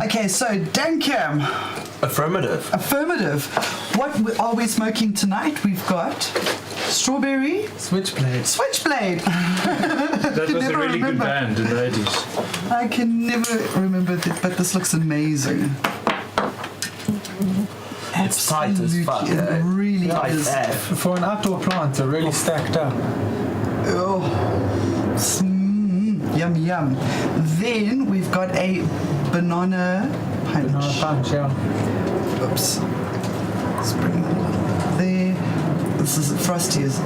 Okay, so Dankam. Affirmative. What are we smoking tonight? We've got strawberry. Switchblade. That was a really good band in the 80s. I can never remember that, but this looks amazing. It's tight as fuck. It really is. For an outdoor plant, they're really stacked up. Oh, yum. Then we've got a banana punch. Banana punch, yeah. Oops. Let's bring it there. This is frosty as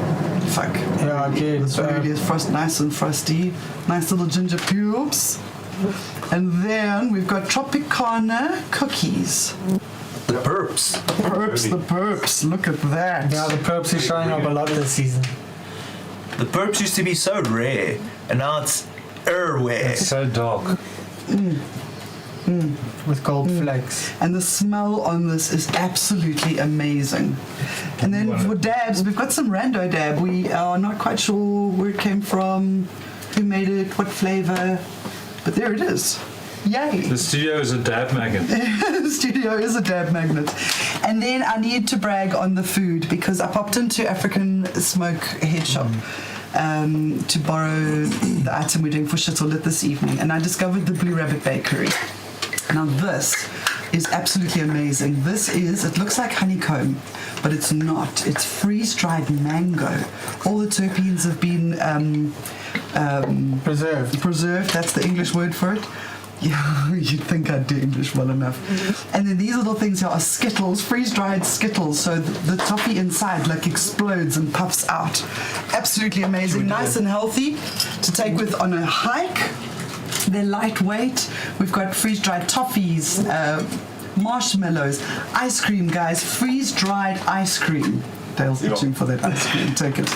fuck. Yeah, okay. This really is nice and frosty. Nice little ginger pubes. And then we've got Tropicana cookies. The perps. Look at that. Yeah, the perps is showing up a lot this season. The perps used to be so rare, and now it's rare. It's so dark. With gold flakes. And the smell on this is absolutely amazing. And then for dabs, we've got some rando dab. We are not quite sure where it came from, who made it, what flavor, but there it is. Yay! The studio is a dab magnet. The studio is a dab magnet. And then I need to brag on the food because I popped into African Smoke Head Shop to borrow the item we're doing for Shittle Lit this evening, and I discovered the Blue Rabbit Bakery. Now this is absolutely amazing. It looks like honeycomb, but it's not. It's freeze-dried mango. All the terpenes have been preserved. That's the English word for it. Yeah, you'd think I'd do English well enough. And then these little things here are Skittles, freeze-dried Skittles, so the toffee inside like explodes and puffs out. Absolutely amazing, nice and healthy to take with on a hike. They're lightweight. We've got freeze-dried toffees, marshmallows, ice cream, guys, freeze-dried ice cream. Dale's itching for that ice cream. Take it.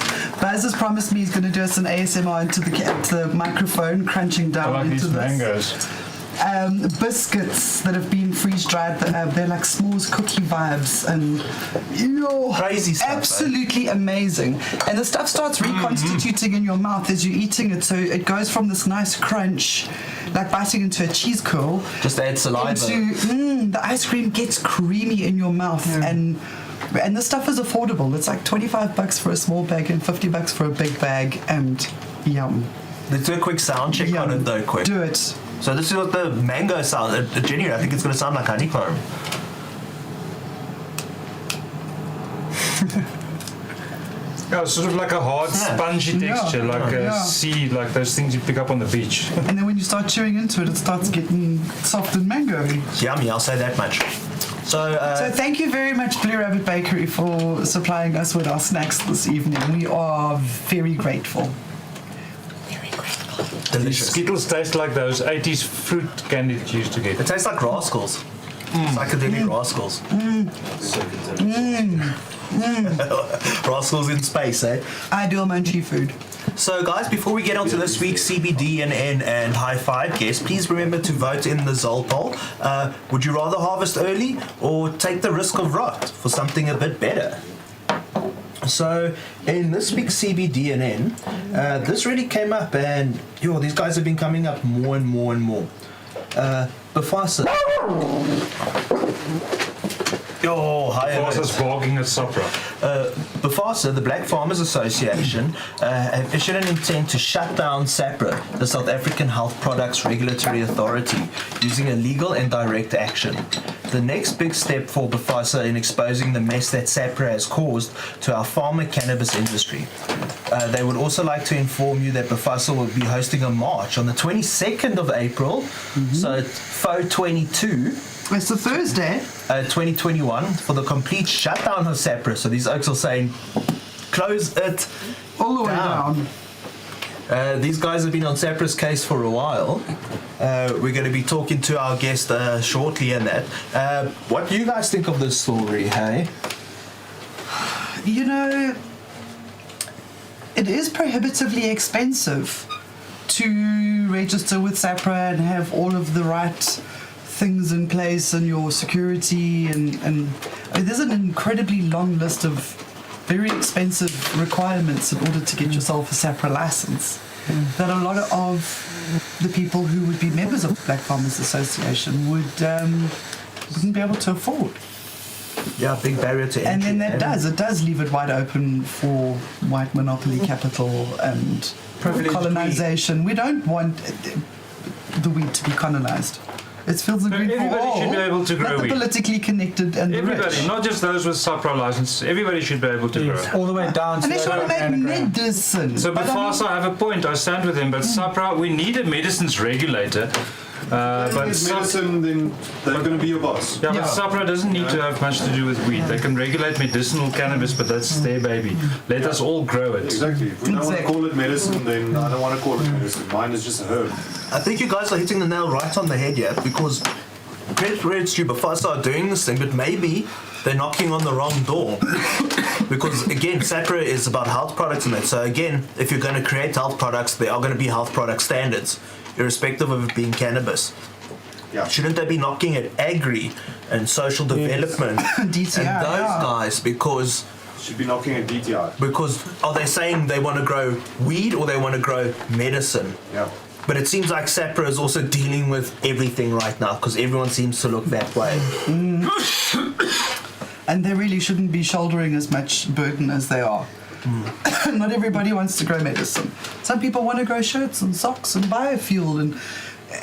Baz has promised me he's going to do us an ASMR into the microphone, crunching down I like into these this. mangoes. Biscuits that have been freeze-dried. They're like s'mores cookie vibes and crazy stuff. Absolutely amazing. And the stuff starts reconstituting in your mouth as you're eating it. So it goes from this nice crunch, like biting into a cheese curl. Just add saliva. Into the ice cream gets creamy in your mouth and this stuff is affordable. It's like $25 for a small bag and $50 for a big bag, and yum. Let's do a quick sound check on it though, quick. Do it. So this is what the mango sound. Genuinely, I think it's going to sound like honeycomb. Yeah, sort of like a hard, spongy texture, like a seed, like those things you pick up on the beach. And then when you start chewing into it, it starts getting soft and mango-y. Yummy, I'll say that much. So thank you very much, Blue Rabbit Bakery, for supplying us with our snacks this evening. We are very grateful. Delicious. Skittles taste like those 80s fruit candy that you used to get. It tastes like rascals. Psychedelic rascals. Rascals in space, eh? Ideal munchie food. So guys, before we get on to this week's CBDNN and High Five guest, please remember to vote in the Zol poll. Would you rather harvest early or take the risk of rot for something a bit better? So in this week's CBDNN, this really came up, and these guys have been coming up more and more and more. BFASA. BFASA's barking at SAHPRA. BFASA, the Black Farmers Association, have issued an intent to shut down SAHPRA, the South African Health Products Regulatory Authority, using a legal and direct action. the next big step for BFASA in exposing the mess that SAHPRA has caused to our pharma cannabis industry. They would also like to inform you that BFASA will be hosting a march on the 22nd of April, so FO 22. It's a Thursday. 2021 for the complete shutdown of SAHPRA. So these oaks are saying, close it All the way down. These guys have been on SAHPRA's case for a while. We're going to be talking to our guest shortly and that. What do you guys think of this story, hey? You know, it is prohibitively expensive to register with SAHPRA and have all of the right things in place and your security and I mean, there's an incredibly long list of very expensive requirements in order to get yourself a SAHPRA license that a lot of the people who would be members of the Black Farmers Association wouldn't be able to afford. Yeah, big barrier to entry. And then it does leave it wide open for white monopoly capital and colonization. We don't want the weed to be colonized. It feels like Everybody should be able to grow not the weed. politically connected and the Everybody, rich. not just those with SAHPRA license. Everybody should be able to grow. All the way down to And they want to make underground. medicine. So But I mean- BFASA, I have a point. I stand with him. But SAHPRA, we need a medicines regulator. But With SAHPRA, medicine, then they're going to be your boss. yeah, but Yeah. SAHPRA doesn't need to have much to do with weed. They can regulate medicinal cannabis, but that's their baby. Let us all grow it. Exactly. If we don't want to call it medicine, then I don't want to call it medicine. Mine is just a herb. I think you guys are hitting the nail right on the head here because credit to BFASA are doing this thing, but maybe they're knocking on the wrong door. Because again, SAHPRA is about health products and that. So again, if you're going to create health products, there are going to be health product standards, irrespective of it being cannabis. Yeah. Shouldn't they be knocking at agri and social development DTI, and those yeah. guys because Should be knocking at DTI. are they saying they want to grow weed or they want to grow medicine? Yeah. But it seems like SAHPRA is also dealing with everything right now because everyone seems to look that way. And they really shouldn't be shouldering as much burden as they are. Not everybody wants to grow medicine. Some people want to grow shirts and socks and biofuel and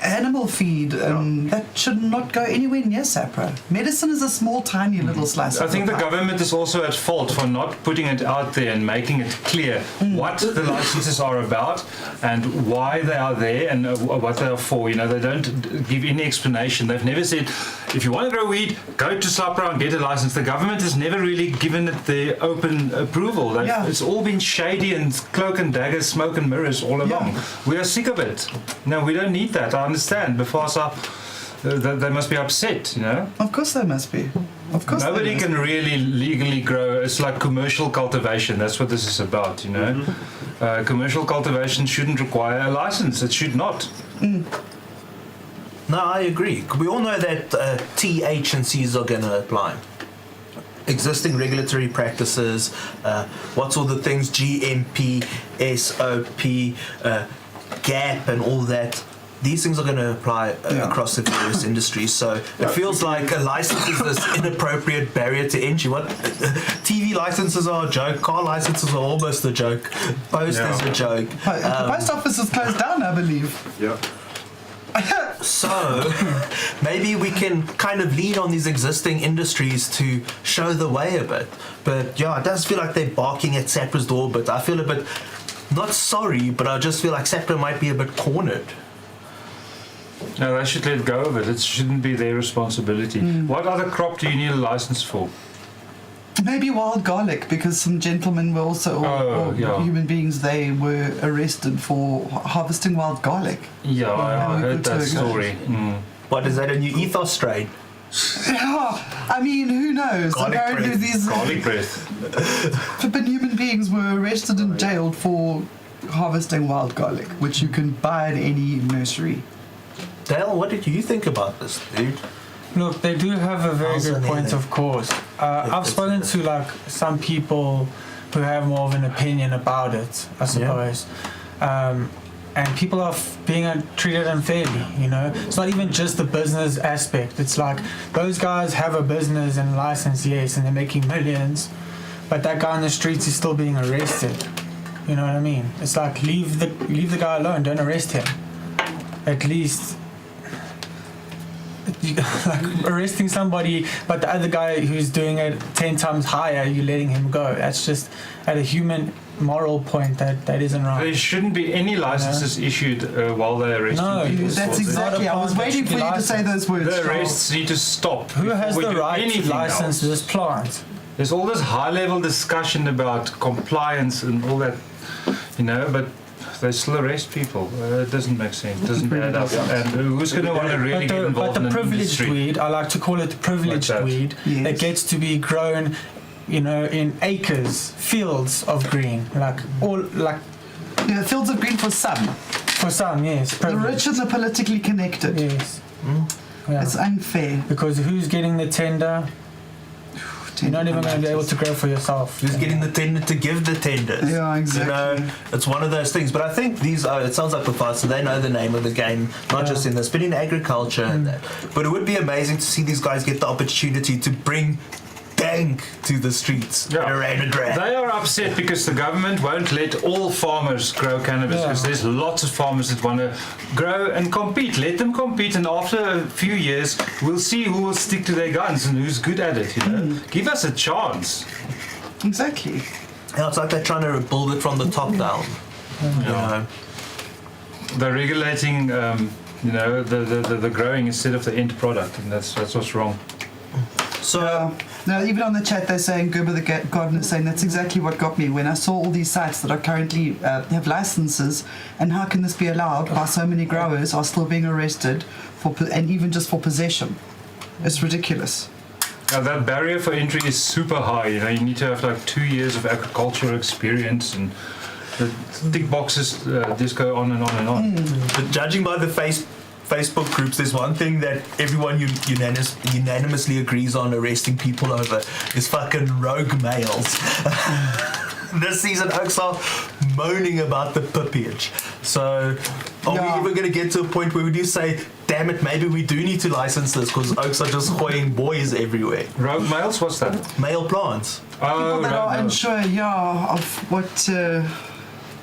animal feed, and that should not go anywhere near SAHPRA. Medicine is a small, tiny little slice. I of think the pie. government is also at fault for not putting it out there and making it clear what the licenses are about and why they are there and what they are for. You know, they don't give any explanation. They've never said, if you want to grow weed, go to SAHPRA and get a license. The government has never really given it the open approval. Yeah. It's all been shady and cloak and dagger, smoke and mirrors all along. Yeah. We are sick of it. No, we don't need that. I understand. BFASA, they must be upset, you know. Of course they must be. Of course they Nobody must can really legally grow. It's like commercial cultivation. That's what this is about, you know. Commercial cultivation shouldn't require a license. It should not. No, I agree. We all know that THCs are going to apply. Existing regulatory practices, what's all the things, GMP, SOP, GAP and all that. These things are going to apply across the various industries. So it feels like a license is this inappropriate barrier to entry. What TV licenses are a joke. Car licenses are almost a joke. Post is a joke. The post office is closed down, I believe. Yeah. So maybe we can kind of lean on these existing industries to show the way a bit. But yeah, it does feel like they're barking at SAHPRA's door, but I feel a bit, not sorry, but I just feel like SAHPRA might be a bit cornered. No, they should let go of it. It shouldn't be their responsibility. What other crop do you need a license for? Maybe wild garlic, because some gentlemen were also, or human beings, they were arrested for harvesting wild garlic. Yeah, I we heard could that go. story. What, is that a new ethos strain? Yeah, I mean, who knows? Garlic Apparently breath. these Garlic breath. flippin' human beings were arrested and jailed for harvesting wild garlic, which you can buy at any nursery. Dale, what did you think about this, dude? Look, they do have a very good Zanele. point, of course. I've spoken to like some people who have more of an opinion about it, I suppose. And people are being treated unfairly, you know. It's not even just the business aspect. It's like those guys have a business and license, yes, and they're making millions, but that guy on the streets is still being arrested. You know what I mean? It's like leave the guy alone. Don't arrest him. At least like arresting somebody, but the other guy who's doing it 10 times higher, you're letting him go. That's just at a human moral point that isn't right. There shouldn't be any licenses issued while they're arresting No, people. That's exactly. I was waiting for you to say those words. The Charles. arrests need to stop. Who has before we the do right to anything license else. this plant? There's all this high-level discussion about compliance and all that, but they still arrest people. It doesn't make sense. It doesn't add up. And who's going to want to really get But involved the in the privileged industry? weed, I like to call it the privileged Like that. weed, Yes. that gets to be grown, in acres, fields of green, Fields of green for some. for some, yes, The privileged. rich and the politically connected. Yes. Yeah. It's unfair. Because who's getting the tender? You're not even going to be able to grow for yourself. Who's getting the tender to give the tenders? Yeah, exactly. It's one of those things. But I think these are, it sounds like BFASA, they know the name of the game, not just in this, but in agriculture and that. But it would be amazing to see these guys get the opportunity to bring dank to the streets Yeah. around a grand. They are upset because the government won't let all farmers grow cannabis, because there's lots of farmers that want to grow and compete. Let them compete, and after a few years, we'll see who will stick to their guns and who's good at it. Give us a chance. Exactly. Yeah, it's like they're trying to build it from the top down. They're regulating, the growing instead of the end product, and that's what's wrong. So Now, even on the chat, they're saying, Gerber the Gardener saying, that's exactly what got me when I saw all these sites that are currently have licenses, and how can this be allowed by so many growers are still being arrested and even just for possession. It's ridiculous. Now, that barrier for entry is super high. You need to have like 2 years of agricultural experience, and the tick boxes just go on and on and on. but judging by the Facebook groups, there's one thing that everyone unanimously agrees on arresting people over is fucking rogue males. This season, Oaks are moaning about the pippage. So, are we ever going to get to a point where we do say, damn it, maybe we do need to license this because Oaks are just hoying boys everywhere? Rogue males? What's that? Male plants. People that are unsure, of what,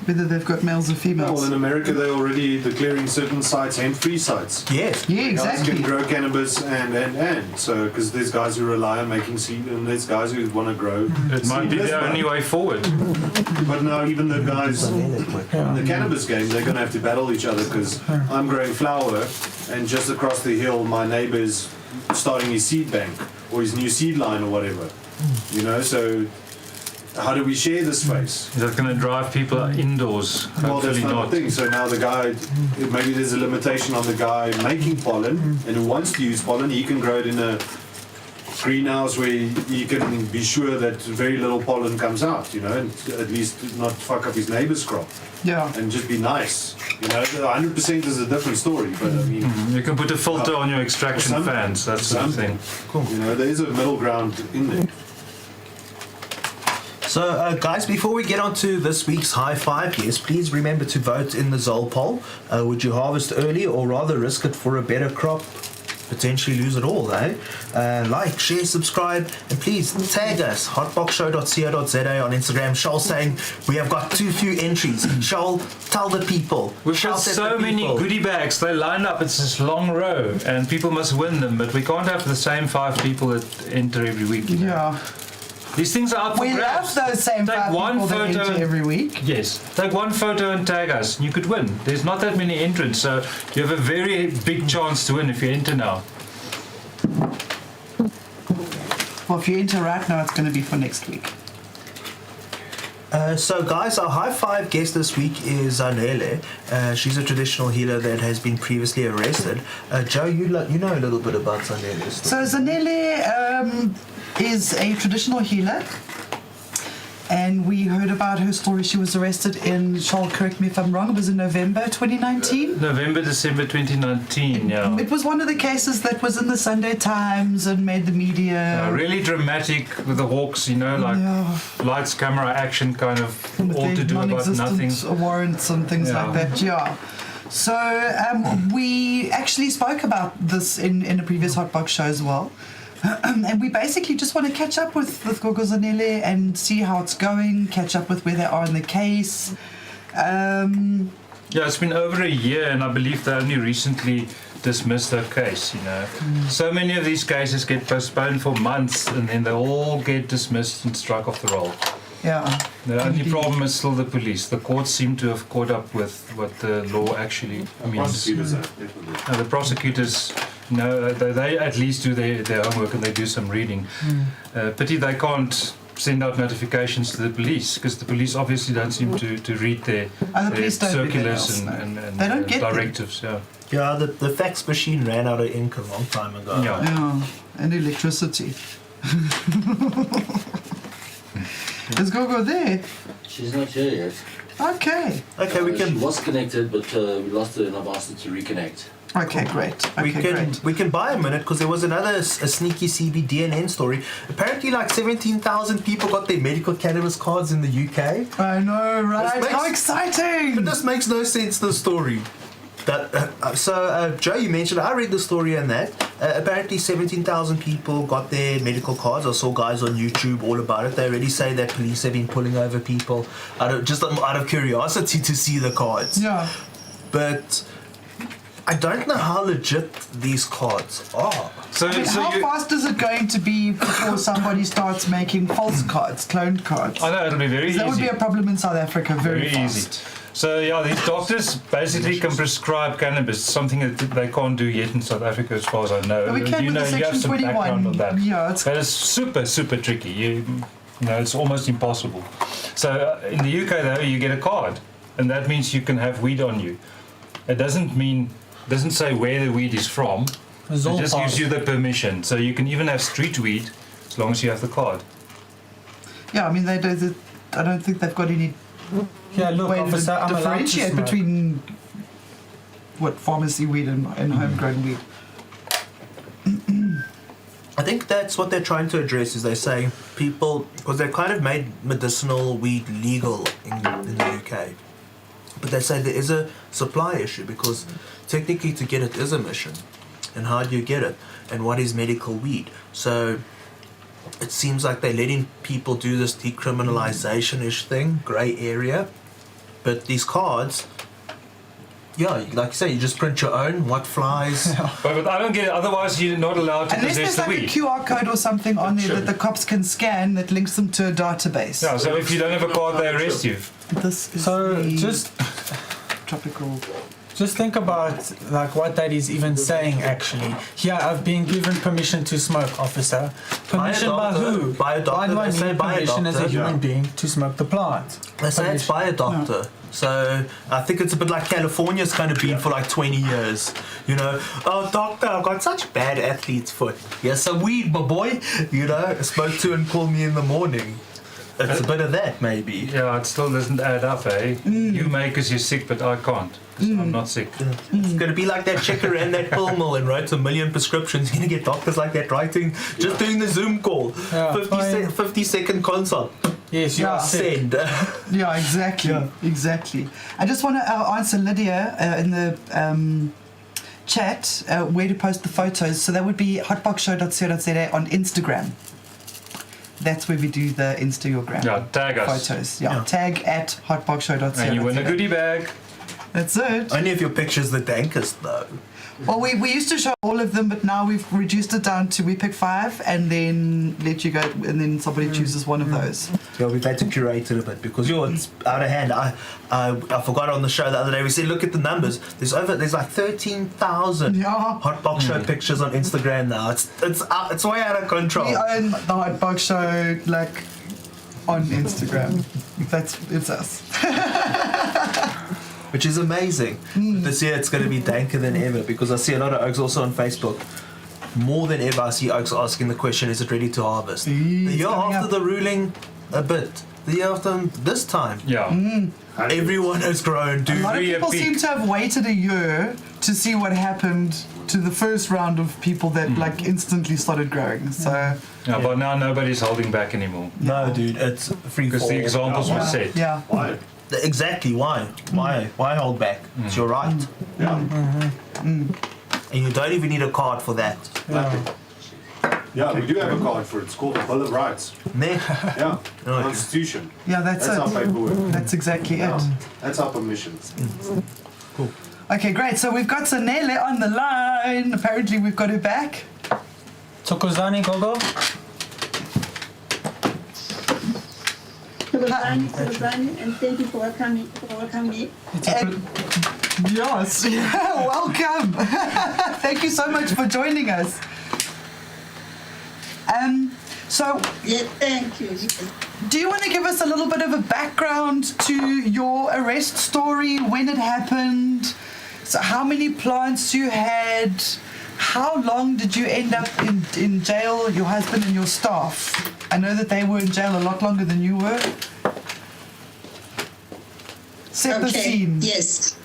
whether they've got males or females. Well, in America, they're already declaring certain sites hemp-free sites. Yes. Yeah, Guys exactly. can grow cannabis and so because there's guys who rely on making seed and there's guys who want to grow. It might be the only way forward. But now even the guys in the cannabis game, they're going to have to battle each other because I'm growing flower and just across the hill, my neighbour's starting his seed bank or his new seed line or whatever. So how do we share this space? Is that going to drive people indoors? Well, that's Hopefully not not. the thing. So now the guy, maybe there's a limitation on the guy making pollen and who wants to use pollen. He can grow it in a greenhouse where you can be sure that very little pollen comes out, and at least not fuck up his neighbour's crop Yeah. and just be nice. 100% is a different story, but I mean, You can put a filter on your extraction Some- fans, that sort of thing. there is a middle ground in there. So, guys, before we get on to this week's High Five guest, please remember to vote in the Zol poll. Would you harvest early or rather risk it for a better crop? Potentially lose it all, eh? Like, share, subscribe, and please tag us, hotboxshow.co.za on Instagram. Shoal saying we have got too few entries. Shoal, tell the people. We've Shout got at so the many people. goodie bags, they line up, it's this long row, and people must win them, but we can't have the same 5 people that enter every week. Yeah. These things are up for We love grabs. those same Take 5 one people that photo. enter every week. Yes, take one photo and tag us, and you could win. There's not that many entrants, so you have a very big chance to win if you enter now. Well, if you enter right now, it's going to be for next week. So, guys, our High Five guest this week is Zanele. She's a traditional healer that has been previously arrested. Joe, you know a little bit about Zanele. So Zanele is a traditional healer, and we heard about her story. She was arrested in, Charles, correct me if I'm wrong, it was in November 2019? November, December 2019, yeah. It was one of the cases that was in the Sunday Times and made the media. Really dramatic with the hawks, lights, camera, action, kind of With all the to do about nothing. non-existent warrants and things like that, yeah. So we actually spoke about this in a previous Hotbox show as well. And we basically just want to catch up with Gogo Zanele and see how it's going, catch up with where they are in the case. Yeah, it's been over a year, and I believe they only recently dismiss the case, you know. So many of these cases get postponed for months and then they all get dismissed and struck off the roll. Yeah. The only problem is still the police. The courts seem to have caught up with what the law actually means. Prosecutors have, definitely. The prosecutors, you know, they at least do their homework and they do some reading. Pity they can't send out notifications to the police, because the police obviously don't seem to read their police don't read circulars their and They don't get directives. Yeah. Yeah, the fax machine ran out of ink a long time ago. Yeah. Yeah, and electricity. Is Gogo there? She's not here yet. Okay. Okay, we She can was connected, but we lost her and I've asked her to reconnect. Okay, great. Okay, great. we can buy a minute, because there was a sneaky CBDNN story. Apparently, like 17,000 people got their medical cannabis cards in the UK. I know, right? This How makes- exciting! But this makes no sense, the story. Joe, you mentioned, I read the story on that. Apparently 17,000 people got their medical cards. I saw guys on YouTube all about it. They already say that police have been pulling over people out of curiosity to see the cards. Yeah. But I don't know how legit these cards are. So, I mean, how fast is it going to be before somebody starts making false cards, cloned cards? I know it'll be very easy. That would be a problem in South Africa very fast. easy. So yeah, these doctors basically can prescribe cannabis, something that they can't do yet in South Africa, as far as I know. But we can you with know, the you have Section some 21. background on that. Yeah, it's That is super tricky. You know, it's almost impossible. So in the UK though, you get a card, and that means you can have weed on you. It doesn't say where the weed is from. It just gives you the permission. So you can even have street weed as long as you have the card. Yeah, I mean, I don't think they've got any Yeah, look, way officer, to I'm allowed to differentiate smoke. between pharmacy weed and homegrown weed. I think that's what they're trying to address, is they're saying people, because they've kind of made medicinal weed legal in the UK. But they say there is a supply issue, because technically to get it is a mission. And how do you get it? And what is medical weed? So it seems like they're letting people do this decriminalization-ish thing, grey area. But these cards, yeah, like you say, you just print your own, what flies. But I don't get it. Otherwise, you're not allowed to Unless possess there's the like a weed. QR code or something on there that the cops can scan that links them to a database. Yeah, so if you don't have a card, they arrest you. This is So the just tropical. think about like what that is even saying actually. Here, I've been given permission to smoke, officer. Permission by doctor. who? By a doctor. Why do I They say need by a permission as a doctor. human being to smoke the plant? They say it's by a doctor. So I think it's a bit like California's kind of been for like 20 years. You know, oh doctor, I've got such bad athlete's foot. Here's some weed, my boy. You know, spoke to and called me in the morning. It's a bit of that, maybe. Yeah, it still doesn't add up, eh? You may because you're sick, but I can't. 'Cause I'm not sick. It's going to be like that chick who ran that pill mill and wrote a million prescriptions. You're going to get doctors like that writing, just doing the Zoom call. Yeah, 50-second consult. Yes, you are sick. Send. Yeah, exactly. Yeah. Exactly. I just want to answer Lydia in the chat where to post the photos. So that would be hotboxshow.co.za on Instagram. That's where we do the Instagram Yeah, tag us. photos. Yeah, Yeah. tag at hotboxshow.co.za. And you win a goodie bag. That's it. Only if your picture's the dankest, though. Well, we used to show all of them, but now we've reduced it down to we pick 5 and then let you go, and then somebody chooses one of those. Yeah, we've had to curate it a bit because it's out of hand. I forgot on the show the other day. We said, look at the numbers. There's like 13,000 Yeah. Hotbox Show pictures on Instagram now. It's way out of control. We own the Hotbox Show, like, on Instagram. It's us. Which is amazing. This year it's going to be danker than ever because I see a lot of oaks also on Facebook. More than ever, I see oaks asking the question, is it ready to harvest? The year coming after up. the ruling, a bit. The year after this time, Yeah. everyone has grown, A dude. lot of Really a people peak. seem to have waited a year to see what happened to the first round of people that like instantly started growing. So Yeah, but now nobody's holding back anymore No, dude, it's free because fall. the examples were set. yeah. Why? Exactly, why? Why hold back? It's your right. Yeah. And you don't even need a card for that. Yeah, we do have a card for it. It's called the Bill of Rights. Nah. Yeah. Okay. Constitution. Yeah, that's That's our it. paperwork. That's exactly it. That's our permission. Okay, great. So we've got Zanele on the line. Apparently we've got her back. Tokozani Gogo. Tokozani, and thank you for welcoming me. Yes, welcome. Thank you so much for joining us. So, Yeah, thank you. do you want to give us a little bit of a background to your arrest story, when it happened, so how many plants you had, how long did you end up in jail, your husband and your staff? I know that they were in jail a lot longer than you were. Set the scene. Yes.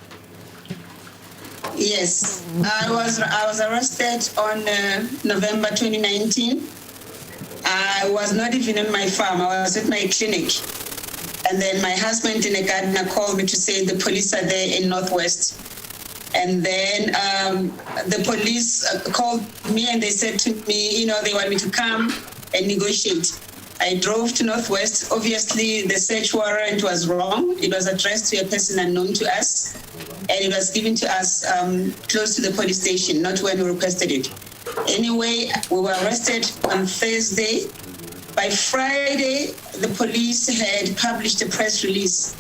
Yes. I was arrested on November 2019. I was not even on my farm. I was at my clinic. And then my husband and a gardener called me to say the police are there in Northwest. And then the police called me and they said to me, they want me to come and negotiate. I drove to Northwest. Obviously, the search warrant was wrong. It was addressed to a person unknown to us. And it was given to us close to the police station, not when we requested it. Anyway, we were arrested on Thursday. By Friday, the police had published a press release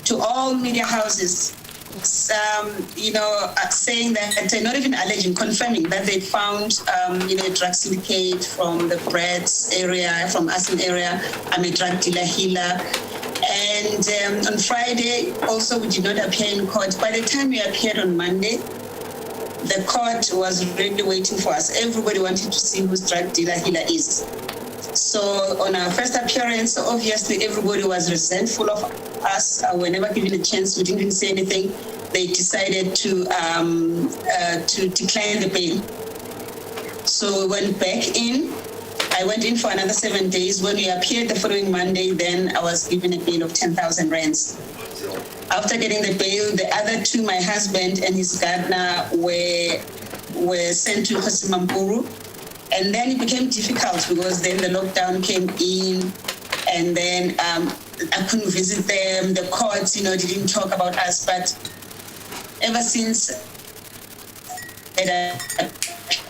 to all media houses, saying that, not even alleging, confirming that they found, a drug syndicate from the Brett's area, from Asin area. I'm a drug dealer healer. And on Friday, also, we did not appear in court. By the time we appeared on Monday, the court was really waiting for us. Everybody wanted to see whose drug dealer healer is. So on our first appearance, obviously everybody was resentful of us. We were never given a chance. We didn't even say anything. They decided to decline the bail. So we went back in. I went in for another 7 days. When we appeared the following Monday, then I was given a bail of 10,000 rands. After getting the bail, the other two, my husband and his gardener, were sent to Hosimampuru. And then it became difficult because then the lockdown came in, and then I couldn't visit them. The courts, didn't talk about us. But ever since it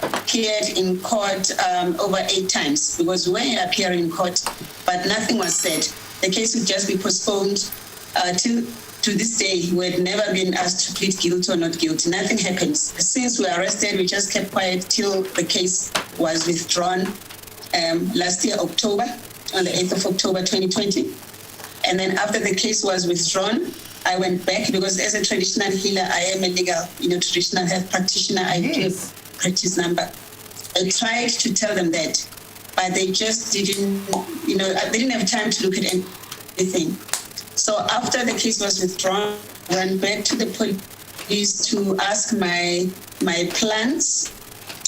appeared in court over 8 times, because we were appearing in court, but nothing was said. The case would just be postponed to this day. We had never been asked to plead guilty or not guilty. Nothing happened. Since we were arrested, we just kept quiet till the case was withdrawn last year, October, on the 8th of October 2020. And then after the case was withdrawn, I went back because as a traditional healer, I am a legal, traditional health practitioner. I give practice number. I tried to tell them that, but they just didn't, they didn't have time to look at anything. So after the case was withdrawn, I went back to the police to ask my plants,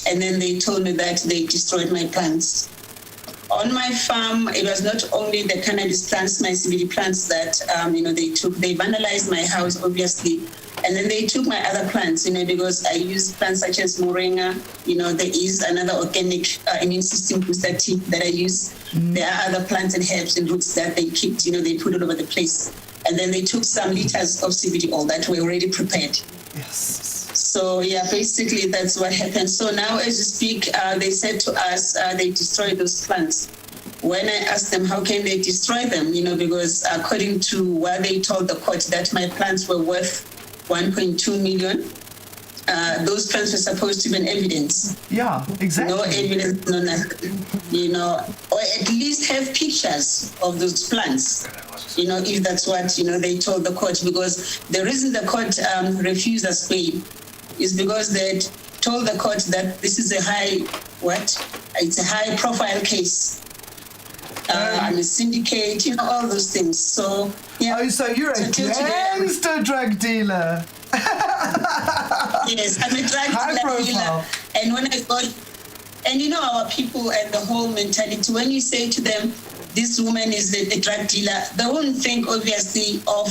and then they told me that they destroyed my plants. On my farm, it was not only the cannabis plants, my CBD plants that they took. They vandalized my house, obviously, and then they took my other plants, because I use plants such as moringa. There is another organic immune system booster tea that I use. There are other plants and herbs and roots that they kept, they put all over the place. And then they took some liters of CBD oil that were already prepared. Yes. So, basically that's what happened. So now as you speak, they said to us, they destroyed those plants. When I asked them, how can they destroy them? Because according to what they told the court, that my plants were worth 1.2 million. Those plants were supposed to be an evidence. Yeah, exactly. No evidence, no nothing. Or at least have pictures of those plants. If that's what, they told the court. Because the reason the court refused us bail is because they told the court that this is it's a high profile case. I'm a syndicate, all those things. So, Oh, so you're a gangster drug dealer. Yes, I'm a drug dealer. And when I got, and our people and the whole mentality, when you say to them, this woman is a drug dealer, they won't think obviously of,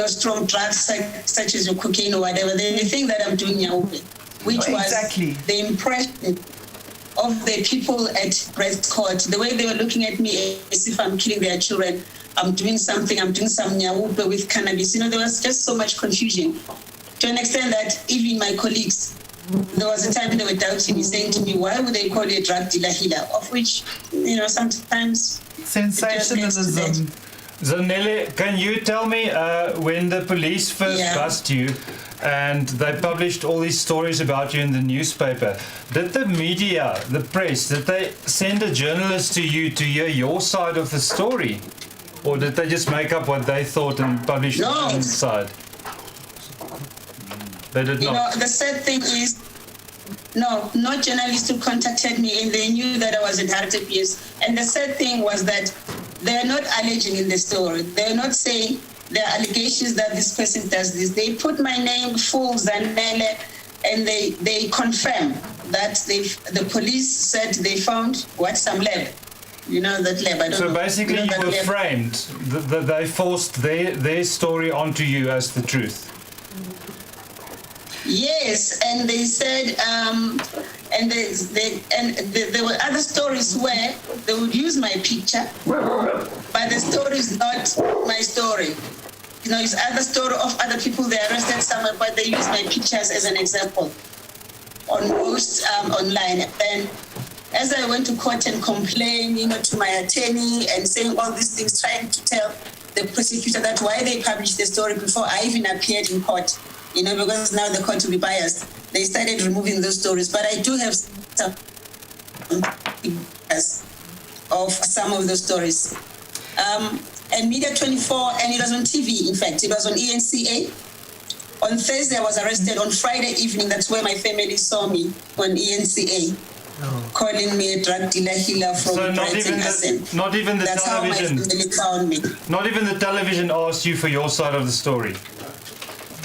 strong drugs such as your cocaine or whatever. They think that I'm doing Yahweh, which was the impression of the people at Brett's court. The way they were looking at me as if I'm killing their children. I'm doing some Yahweh with cannabis. There was just so much confusion. to an extent that even my colleagues, there was a time they were doubting me, saying to me, why would they call you a drug dealer healer? Of which, sometimes... Sensationalism. Zanele, can you tell me when the police first bust you and they published all these stories about you in the newspaper, did the media, the press, did they send a journalist to you to hear your side of the story? Or did they just make up what they thought and publish their own side? They did not. The sad thing is, no journalists who contacted me, and they knew that I was at RTPS. And the sad thing was that they are not alleging in the story. They are not saying there are allegations that this person does this. They put my name, full Zanele, and they confirm that the police said they found some lab. That lab. I don't know. So basically, you were framed. They forced their story onto you as the truth. Yes, and they said, there were other stories where they would use my picture, but the story is not my story. It's other story of other people they arrested somewhere, but they use my pictures as an example on posts online. And then, as I went to court and complained, to my attorney and saying all these things, trying to tell the prosecutor that why they published the story before I even appeared in court. Because now the court will be biased. They started removing those stories. But I do have some of some of those stories. And Media 24, and it was on TV, in fact. It was on ENCA. On Thursday, I was arrested. On Friday evening, that's where my family saw me on ENCA, calling me a drug dealer healer from not even the that's television. How my family found me. Not even the television asked you for your side of the story.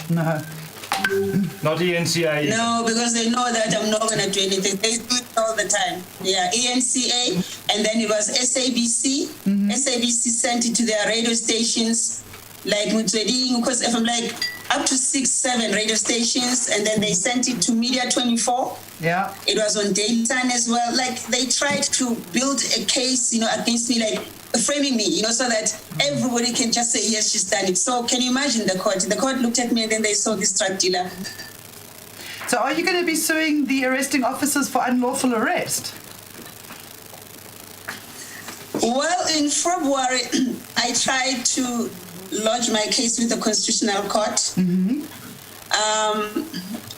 No. Not ENCA. No, because they know that I'm not going to do anything. They do it all the time. Yeah, ENCA, and then it was SABC. Mm-hmm. SABC sent it to their radio stations, like Mutsweding, because if I'm like up to 6-7 radio stations, and then they sent it to Media 24. Yeah. It was on Daily Sun as well. Like, they tried to build a case, against me, like framing me, so that everybody can just say, yes, she's done it. So can you imagine the court? The court looked at me and then they saw this drug dealer. So are you going to be suing the arresting officers for unlawful arrest? Well, in February, I tried to lodge my case with the Constitutional Court. Mm-hmm.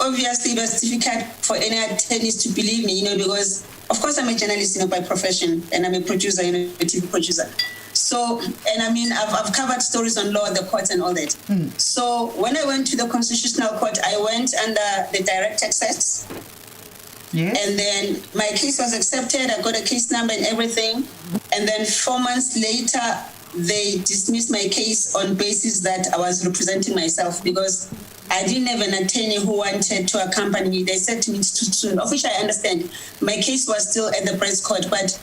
Obviously, it was difficult for any attorneys to believe me, because, of course, I'm a journalist, by profession, and I'm a producer, a TV producer. So, and I've covered stories on law, the courts, and all that. Mm. So, when I went to the Constitutional Court, I went under the direct access. Yes. And then my case was accepted. I got a case number and everything. And then 4 months later, they dismissed my case on basis that I was representing myself because I didn't have an attorney who wanted to accompany me. They said to me it's too soon, of which I understand. My case was still at the press court, but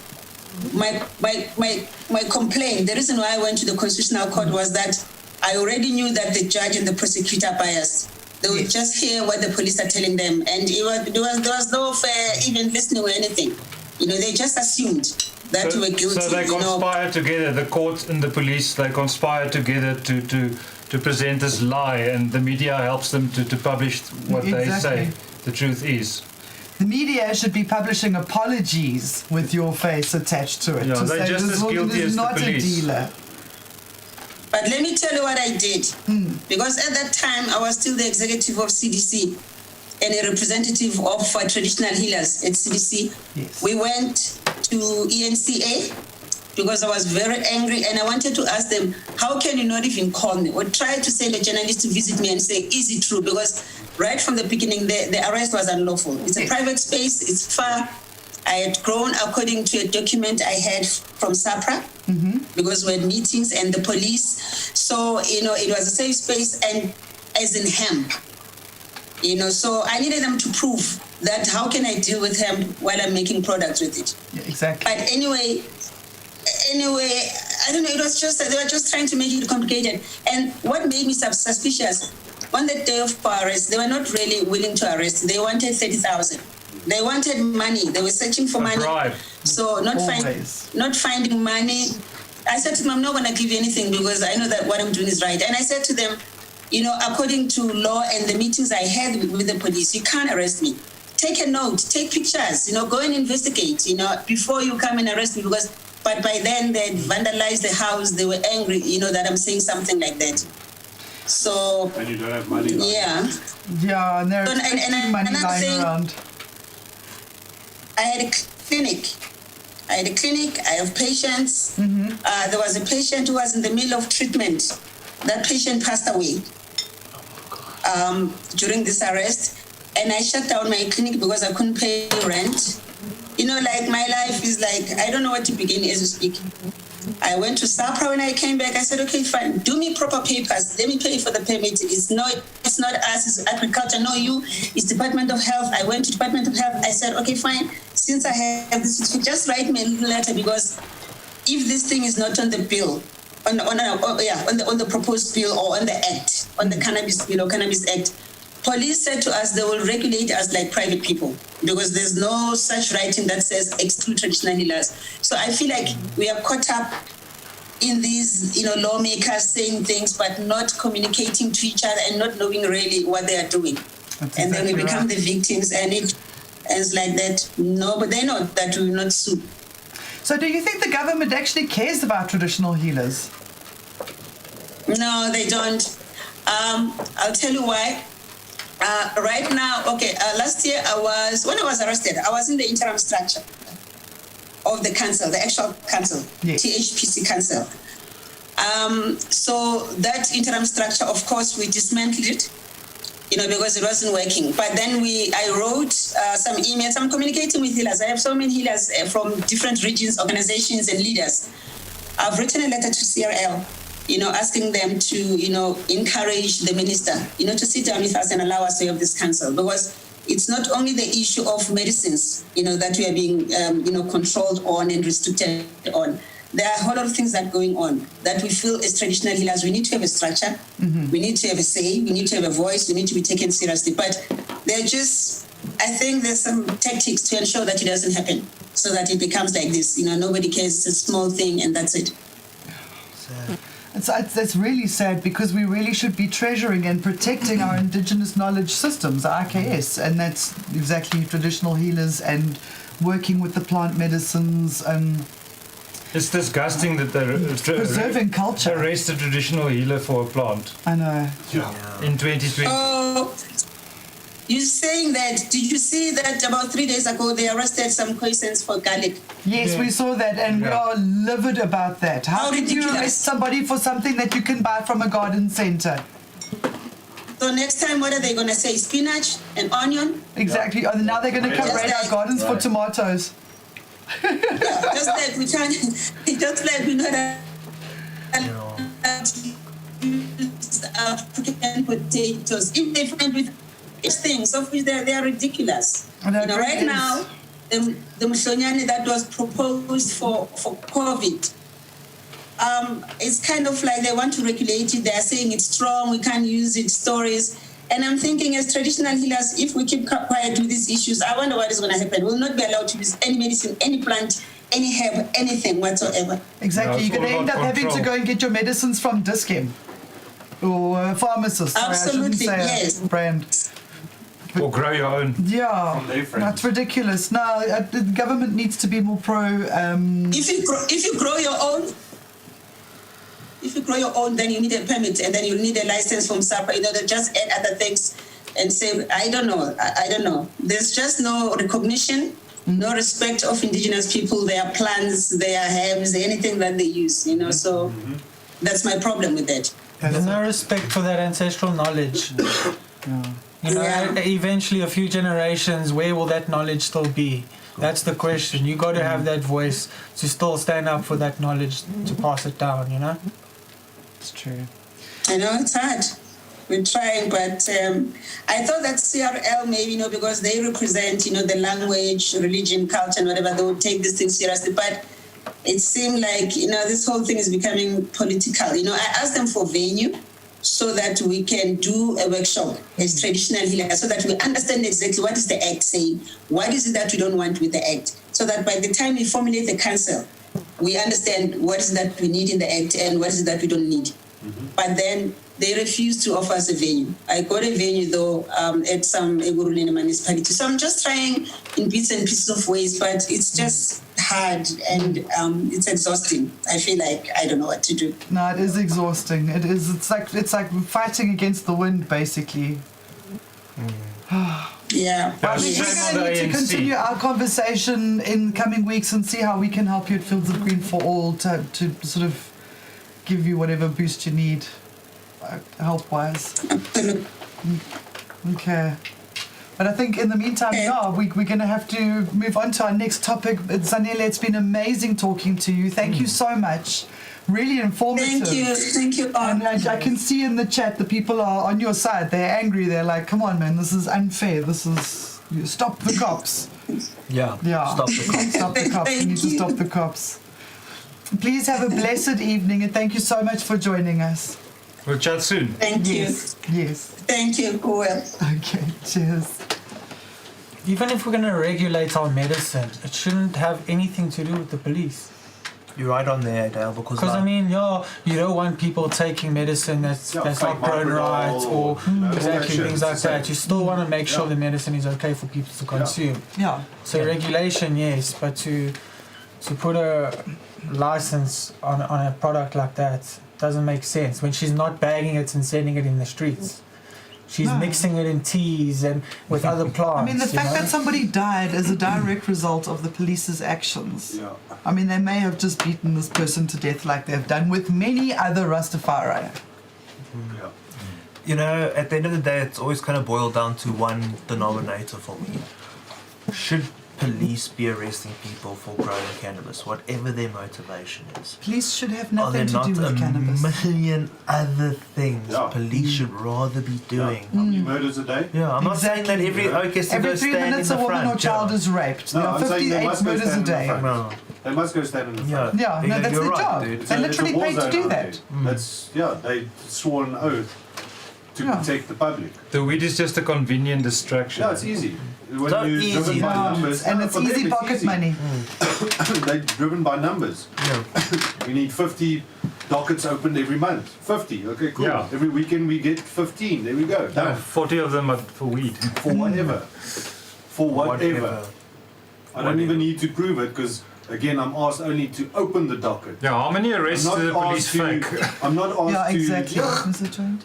my complaint, the reason why I went to the Constitutional Court was that I already knew that the judge and the prosecutor are biased. They would just hear what the police are telling them, and there was no fair even listening or anything. They just assumed that we were guilty. So they conspire together, the court and the police, they conspire together to present this lie, and the media helps them to publish what they say the truth is. The media should be publishing apologies with your face attached to it. Yeah, to they're say just this as woman guilty is as the not police. a dealer. But let me tell you what I did. Because at that time, I was still the executive of CDC and a representative of traditional healers at CDC. Yes. We went to ENCA because I was very angry and I wanted to ask them, how can you not even call me? Or try to send a journalist to visit me and say, is it true? Because right from the beginning, the arrest was unlawful. It's a private space, it's far. I had grown according to a document I had from SAHPRA, because we had meetings and the police. So, it was a safe space and as in hemp. So I needed them to prove that how can I deal with hemp while I'm making products with it. Yeah, exactly. But anyway, I don't know, it was just that they were just trying to make it complicated. And what made me suspicious, on the day of arrest, they were not really willing to arrest. They wanted 30,000. They wanted money. They were searching for money. Bribe. So not finding money. I said to them, I'm not going to give you anything because I know that what I'm doing is right. And I said to them, according to law and the meetings I had with the police, you can't arrest me. Take a note, take pictures, go and investigate, before you come and arrest me, but by then they'd vandalized the house, they were angry, that I'm saying something like that. So. And you don't have money. Yeah. Yeah, and there's money lying thing, around. I had a clinic. I have patients. Mm-hmm. There was a patient who was in the middle of treatment. That patient passed away during this arrest. And I shut down my clinic because I couldn't pay rent. My life is I don't know what to begin as we speak. I went to SAHPRA when I came back. I said, okay, fine, do me proper papers. Let me pay for the permit. It's not us, it's agriculture. No, it's Department of Health. I went to Department of Health. I said, okay, fine. Since I have this, just write me a little letter, because if this thing is not on the bill, on the proposed bill or on the act, on the cannabis bill or cannabis act, police said to us they will regulate us like private people, because there's no such writing that says exclude traditional healers. So I feel like we are caught up in these, lawmakers saying things but not communicating to each other and not knowing really what they are doing. And then we become the victims, and it's like that. No, but they know that we will not sue. So do you think the government actually cares about traditional healers? No, they don't. I'll tell you why. Right now, last year when I was arrested, I was in the interim structure of the council, the actual council, yes. THPC council. So that interim structure, of course, we dismantled it, because it wasn't working. But then I wrote some emails. I'm communicating with healers. I have so many healers from different regions, organizations, and leaders. I've written a letter to CRL, asking them to, encourage the minister, to sit down with us and allow us to have this council, because it's not only the issue of medicines, that we are being, controlled on and restricted on. There are a whole lot of things that are going on that we feel as traditional healers, we need to have a structure, we need to have a say, we need to have a voice, we need to be taken seriously. But I think there's some tactics to ensure that it doesn't happen, so that it becomes like this, nobody cares, it's a small thing and that's it. That's really sad, because we really should be treasuring and protecting our indigenous knowledge systems, IKS, and that's exactly traditional healers and working with the plant medicines. It's disgusting that they preserving culture. Arrest a traditional healer for a plant. I know. Yeah. In 2020. Oh, you're saying that? Did you see that about 3 days ago they arrested some Khoisans for garlic? Yes, we saw that, and we are livid about that. How did you arrest somebody for something that you can buy from a garden centre? So next time, what are they going to say? Spinach and onion? Exactly. And now they're going to come raid our gardens for tomatoes. Yeah, just like we can't. Just like we know that. African potatoes, if they find with things of which they are ridiculous. Right now, the Mhlonyane that was proposed for COVID, it's kind of like they want to regulate it. They are saying it's strong, we can't use it, stories. And I'm thinking, as traditional healers, if we keep quiet with these issues, I wonder what is going to happen. We'll not be allowed to use any medicine, any plant, any herb, anything whatsoever. Exactly. You're going to end up having to go and get your medicines from Dis-Chem or a pharmacist. Absolutely, yes. Brand. Or grow your own. Yeah, that's ridiculous. No, the government needs to be more pro. If you grow your own. If you grow your own, then you need a permit, and then you need a license from SAHPRA. They just add other things and say, I don't know. There's just no recognition, no respect of indigenous people, their plants, their herbs, anything that they use, So that's my problem with that. There's no respect for that ancestral knowledge. Eventually, a few generations, where will that knowledge still be? That's the question. You got to have that voice to still stand up for that knowledge, to pass it down, It's true. I know it's hard. We're trying, but I thought that CRL maybe, because they represent, the language, religion, culture, and whatever, they would take this thing seriously. But it seemed like, this whole thing is becoming political. I asked them for venue so that we can do a workshop as traditional healers, so that we understand exactly what is the Act saying, what is it that we don't want with the Act, so that by the time we formulate the council, we understand what is that we need in the Act and what is it that we don't need. But then they refused to offer us a venue. I got a venue though at some Eguruleni municipality. So I'm just trying in bits and pieces of ways, but it's just hard and it's exhausting. I feel like I don't know what to do. No, it is exhausting. It is. It's like fighting against the wind, basically. Yeah. But we're going to need to continue our conversation in coming weeks and see how we can help you at Fields of Green for All to sort of give you whatever boost you need, help-wise. Okay. But I think in the meantime, we're going to have to move on to our next topic. Zanele, it's been amazing talking to you. Thank you so much. Really informative. Thank you. And I can see in the chat the people are on your side. They're angry. They're like, come on, man, this is unfair. Stop the cops. Yeah. Stop the cops. Stop the cops. We need to stop the cops. Please have a blessed evening and thank you so much for joining us. We'll chat soon. Thank you. Yes. Thank you. Well. Okay, cheers. Even if we're going to regulate our medicine, it shouldn't have anything to do with the police. You're right on there, Dale, because I mean, you don't want people taking medicine that's not grown right or exactly things like that. You still want to make sure the medicine is okay for people to consume. Yeah. So regulation, yes, but to put a license on a product like that doesn't make sense when she's not bagging it and sending it in the streets. She's mixing it in teas and with other plants. I mean, the fact that somebody died is a direct result of the police's actions. Yeah. I mean, they may have just beaten this person to death like they've done with many other Rastafari. Yeah. you know, at the end of the day, it's always kind of boiled down to one denominator for me. Should police be arresting people for growing cannabis, whatever their motivation is? Police should have Are there nothing to do not with cannabis. a million other things police should rather be doing? How many murders a day? Yeah, I'm not saying that every Every 3 minutes a woman or child is raped. No, There are I'm saying they 58 must go murders a stand in the day. front. No. They must go stand in the front. Yeah, no, that's you're their right, job. dude. They're literally It's a war paid to zone do out that. there. They swore an oath to protect the public. The weed is just a convenient distraction. Yeah, it's easy. When So you're easy, driven by numbers, And it's for them easy pocket easy. money. They're driven by numbers. Yeah. We need 50 dockets opened every month. 50, okay, cool. Yeah. Every weekend we get 15. There we go. Done. 40 of them are for weed. For whatever. For whatever. I don't even need to prove it because, again, I'm asked only to open the docket. Yeah, how many arrests I'm do the not police asked fake? I'm not asked Yeah, to. exactly. Yeah, Is it joint?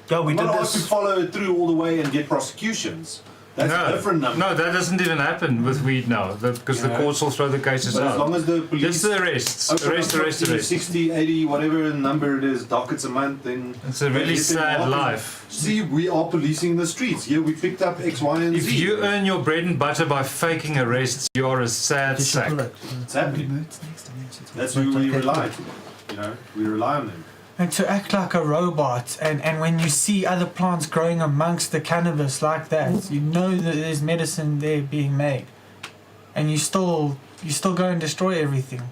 Yeah, we I'm did not asked to this. follow it through all the way and get prosecutions. That's a different number. No, that doesn't even happen with weed now because the courts will throw the cases But out. as long as the police Just the arrests. open Arrest, up arrest, 50, arrest. 60, 80, whatever number it is, dockets a month, then... It's a really sad life. See, we are policing the streets. Here we picked up X, Y, and Z. If you earn your bread and butter by faking arrests, you're a sad sack. It's happening. That's who we rely to. You know, we rely on them. And to act like a robot, and when you see other plants growing amongst the cannabis like that, you know that there's medicine there being made, and you still go and destroy everything.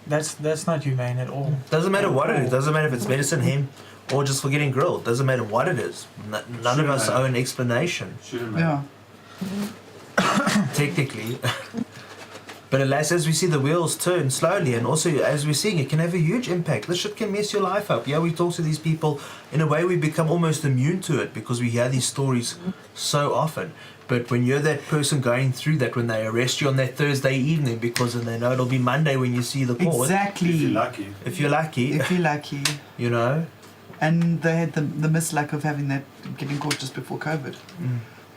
That's not humane at all. Doesn't matter what it is. Doesn't matter if it's medicine, hemp, or just for getting grilled. Doesn't matter what it is. None of us owe an explanation. Shouldn't matter. Yeah. Technically. But alas, as we see the wheels turn slowly, and also as we're seeing, it can have a huge impact. This shit can mess your life up. Yeah, we talk to these people, in a way we become almost immune to it because we hear these stories so often. But when you're that person going through that, when they arrest you on that Thursday evening because they know it'll be Monday when you see the court. Exactly. If you're lucky. If you're lucky. If you're lucky. You know. And they had the misluck of having that getting caught just before COVID.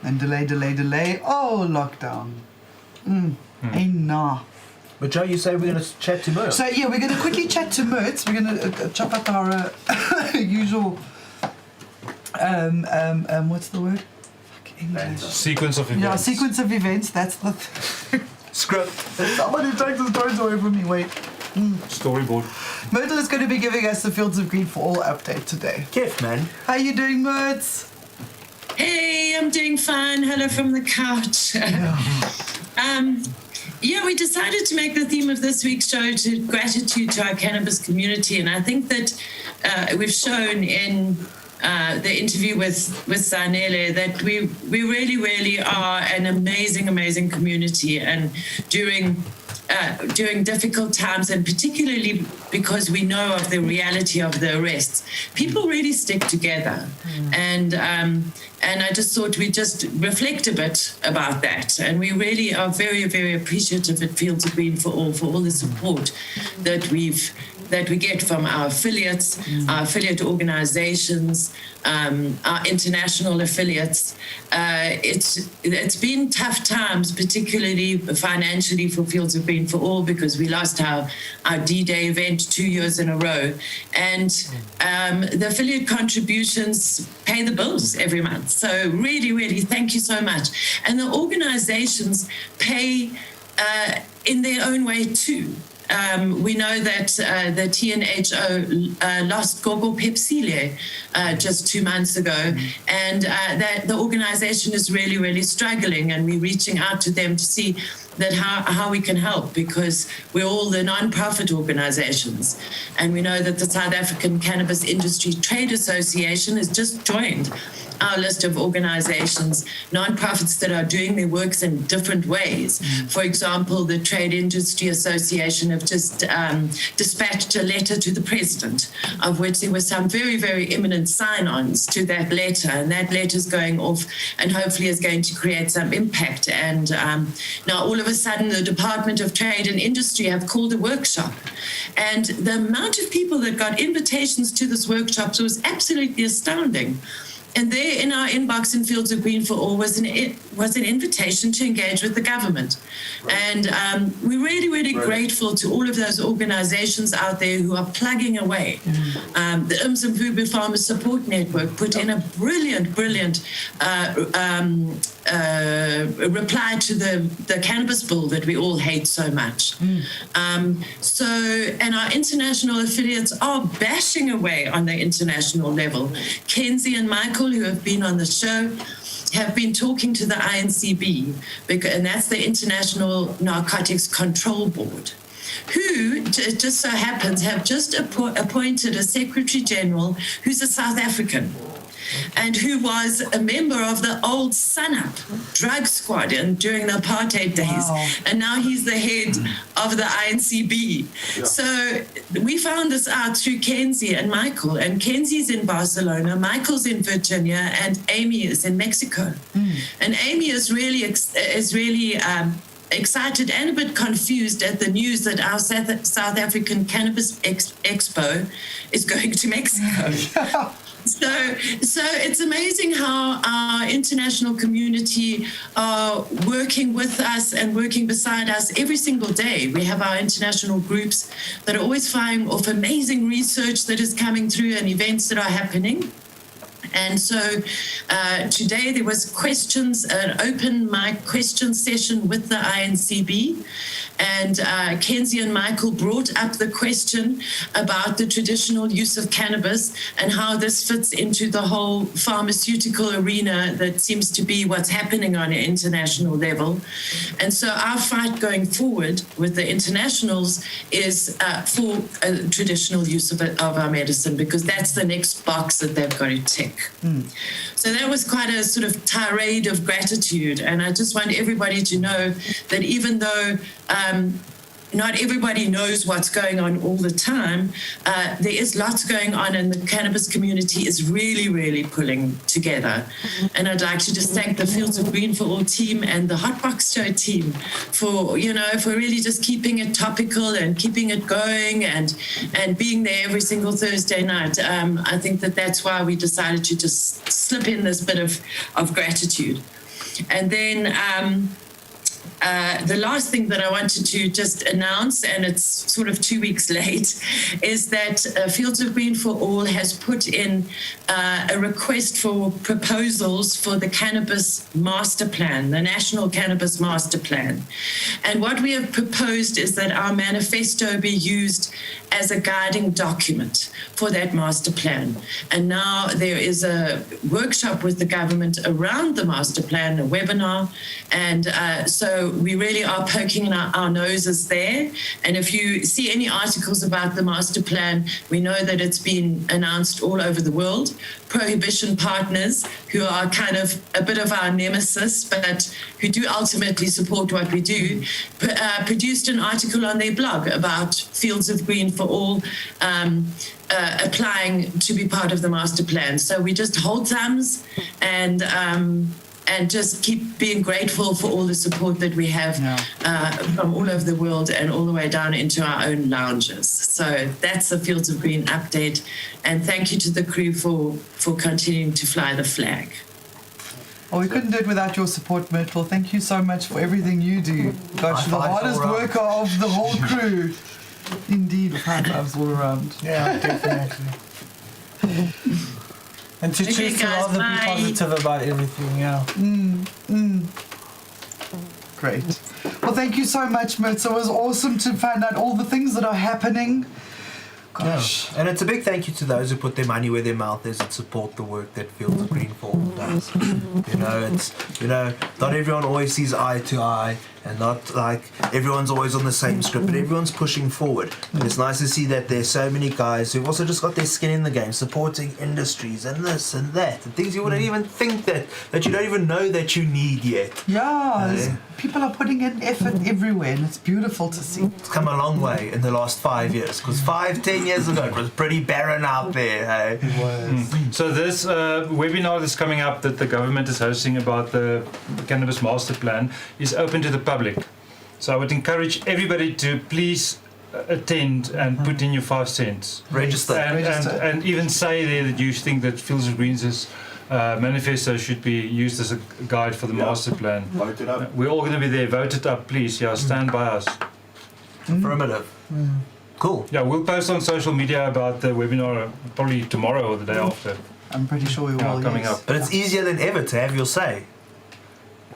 And delay. Oh, lockdown. Nah. But Joe, you say we're going to chat to Mertz. So yeah, we're going to quickly chat to Mertz. We're going to chop up our usual what's the word? Fuck, English. Sequence of events. Yeah, sequence of events. That's the Script. Somebody take the stories away from me. Wait. Storyboard. Myrtle is going to be giving us the Fields of Green for All update today. Kef, man. How you doing, Mertz? Hey, I'm doing fine. Hello from the couch. Yeah, we decided to make the theme of this week's show to gratitude to our cannabis community, and I think that we've shown in the interview with Zanele that we really are an amazing community. And during during difficult times, and particularly because we know of the reality of the arrests, people really stick together. And I just thought we'd just reflect a bit about that. And we really are very, very appreciative at Fields of Green for all the support that we get from our affiliates, our affiliate organizations, our international affiliates. It's been tough times, particularly financially for Fields of Green for All, because we lost our D-Day event 2 years in a row. And the affiliate contributions pay the bills every month. So really, really, thank you so much. And the organizations pay in their own way too. We know that the TNHO lost Gogo Pepsile just 2 months ago, and that the organization is really, really struggling, and we're reaching out to them to see that how we can help, because we're all the non-profit organizations. And we know that the South African Cannabis Industry Trade Association has just joined our list of organizations, non-profits that are doing their works in different ways. For example, the Trade Industry Association have just dispatched a letter to the president, of which there were some very, very imminent sign-ons to that letter. And that letter is going off and hopefully is going to create some impact. And now all of a sudden, the Department of Trade and Industry have called a workshop. And the amount of people that got invitations to this workshop was absolutely astounding. And there in our inbox in Fields of Green for All was an invitation to engage with the government. Right. And we're really, really grateful to all of those organizations out there who are plugging away. The Umzimvubu Farmer Support Network put in a brilliant reply to the cannabis bill that we all hate so much. And our international affiliates are bashing away on the international level. Kenzie and Michael, who have been on the show, have been talking to the INCB, and that's the International Narcotics Control Board, who, just so happens, have just appointed a Secretary General who's a South African, and who was a member of the old Sun-Up drug squad during the apartheid days. Wow. And now he's the head of the INCB. Yeah. So we found this out through Kenzie and Michael. And Kenzie's in Barcelona, Michael's in Virginia, and Amy is in Mexico. And Amy is really excited and a bit confused at the news that our South African Cannabis Expo is going to Mexico. So it's amazing how our international community are working with us and working beside us every single day. We have our international groups that are always firing off amazing research that is coming through and events that are happening. And so today there was an open mic question session with the INCB, and Kenzie and Michael brought up the question about the traditional use of cannabis and how this fits into the whole pharmaceutical arena that seems to be what's happening on an international level. And so our fight going forward with the internationals is for a traditional use of our medicine, because that's the next box that they've got to tick. So that was quite a sort of tirade of gratitude, and I just want everybody to know that even though not everybody knows what's going on all the time, there is lots going on, and the cannabis community is really, really pulling together. And I'd like to just thank the Fields of Green for All team and the Hotboxshow team for really just keeping it topical and keeping it going and being there every single Thursday night. I think that's why we decided to just slip in this bit of gratitude. And then the last thing that I wanted to just announce, and it's sort of 2 weeks late, is that Fields of Green for All has put in a request for proposals for the Cannabis Master Plan, the National Cannabis Master Plan. And what we have proposed is that our manifesto be used as a guiding document for that master plan. And now there is a workshop with the government around the master plan, a webinar. And so So we really are poking our noses there. And if you see any articles about the master plan, we know that it's been announced all over the world. Prohibition partners, who are kind of a bit of our nemesis, but who do ultimately support what we do, produced an article on their blog about Fields of Green for All applying to be part of the master plan. So we just hold thumbs and just keep being grateful for all the support that we have from all over the world and all the way down into our own lounges. So that's the Fields of Green update. And thank you to the crew for continuing to fly the flag. Well, we couldn't do it without your support, Myrtle. Thank you so much for everything you do. Gosh, the hardest worker of the whole crew. Indeed, high gloves all around. Yeah, definitely. And to choose to rather be positive about everything, yeah. Great. Well, thank you so much, Myrtle. It was awesome to find out all the things that are happening. Gosh. Yeah. And it's a big thank you to those who put their money where their mouth is and support the work that Fields of Green for All does. Not everyone always sees eye to eye, and not like everyone's always on the same script, but everyone's pushing forward. And it's nice to see that there's so many guys who've also just got their skin in the game, supporting industries and this and that, and things you wouldn't even think that you don't even know that you need yet. Yeah, people are putting in effort everywhere, and it's beautiful to see. It's come a long way in the last 5 years, because 5-10 years ago it was pretty barren out there. Hey? It was. So this webinar that's coming up that the government is hosting about the Cannabis Master Plan is open to the public. So I would encourage everybody to please attend and put in your 5 cents. Register. And even say there that you think that Fields of Green's manifesto should be used as a guide for the master plan. Vote it up. We're all going to be there. Vote it up, please. Yeah, stand by us. Affirmative. Cool. Yeah, we'll post on social media about the webinar probably tomorrow or the day after. I'm pretty sure we will. Coming up. But it's easier than ever to have your say.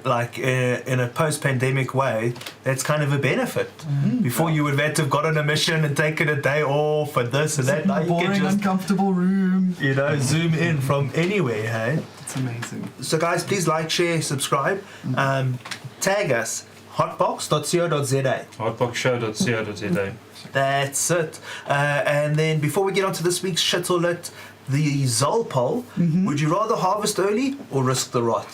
Like in a post-pandemic way, that's kind of a benefit. Before you would have had to have got on a mission and taken a day off and this and that. Now you Boring, can just, uncomfortable room. zoom in from anywhere, hey? It's amazing. So guys, please like, share, subscribe. Tag us, hotbox.co.za. Hotboxshow.co.za. That's it. And then before we get on to this week's Shit or Lit, the Zol poll, would you rather harvest early or risk the rot?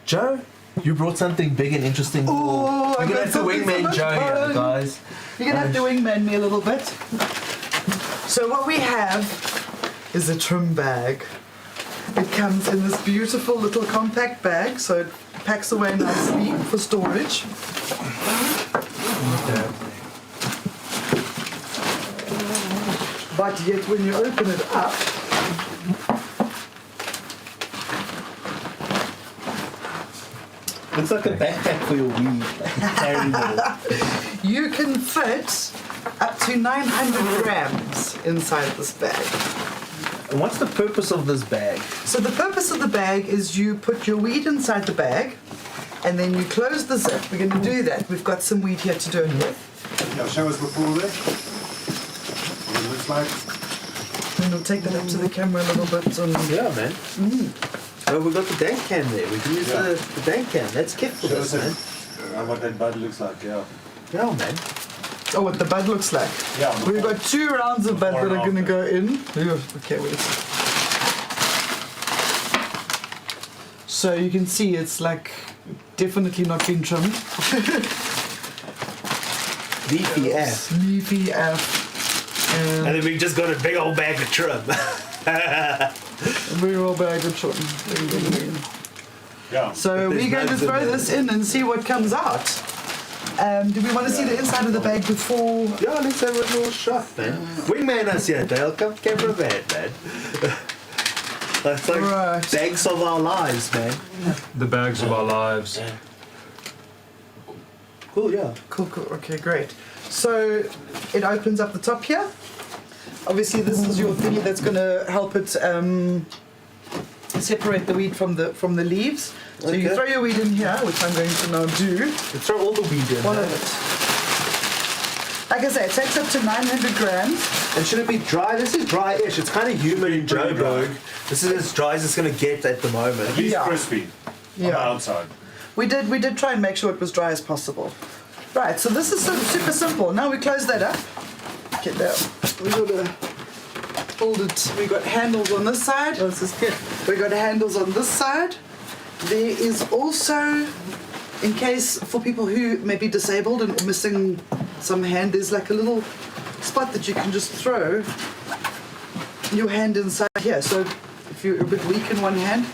Joe, you brought something big and interesting. Oh, We're going to have to wingman Joe here, guys. You're going to have to wingman me a little bit. So what we have is a trim bag. It comes in this beautiful little compact bag, so it packs away nicely for storage. But yet when you open it up, Looks like a backpack for your weed. you can fit up to 900 grams inside this bag. And what's the purpose of this bag? So the purpose of the bag is you put your weed inside the bag and then you close the zip. We're going to do that. We've got some weed here to do it with. Yeah, show us before that. What it looks like. And we'll take that up to the camera a little bit. Yeah, man. Oh, we've got the dank can there. We can use the dank can. That's kept for this, man. What that bud looks like, yeah. Yeah, man. Oh, what the bud looks like. Yeah. We've got 2 rounds of bud that are going to go in. Okay, wait. So you can see it's like definitely not been trimmed. Leafy F. Leafy F. And then we just got a big old bag of trim. A big old bag of trim. Yeah. So we're going to throw this in and see what comes out. Do we want to see the inside of the bag before? Yeah, let's have a little shot, man. Wingman us here, Dale. Come camera man. That's like bags of our lives, man. The bags of our lives. Cool, yeah. Cool. Okay, great. So it opens up the top here. Obviously, this is your thingy that's going to help it separate the weed from the leaves. So you throw your weed in here, which I'm going to now do. You throw all the weed in. All of it. Like I say, it takes up to 900 grams. And should it be dry? This is dry-ish. It's kind of humid in Joburg. This is as dry as it's going to get at the moment. At least crispy on the outside. We did try and make sure it was dry as possible. Right, so this is super simple. Now we close that up. Okay, now we gotta hold it. We got handles on this side. Oh, this is good. We got handles on this side. There is also, in case for people who may be disabled and missing some hand, there's like a little spot that you can just throw your hand inside here. So if you're a bit weak in one hand,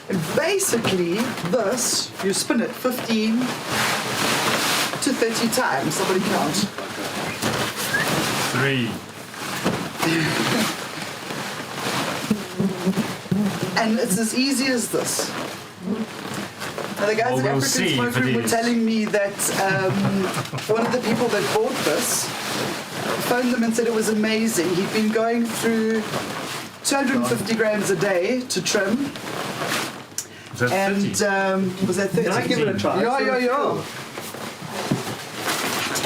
and basically this, you spin it 15 to 30 times. Somebody count. 3. And it's as easy as this. Now the guys Well, at we'll African see Smoke if it Room were is. telling me that one of the people that bought this phoned them and said it was amazing. He'd been going through 250 grams a day to trim. Is that And 30? was that 30? Can I give it a try? Yeah.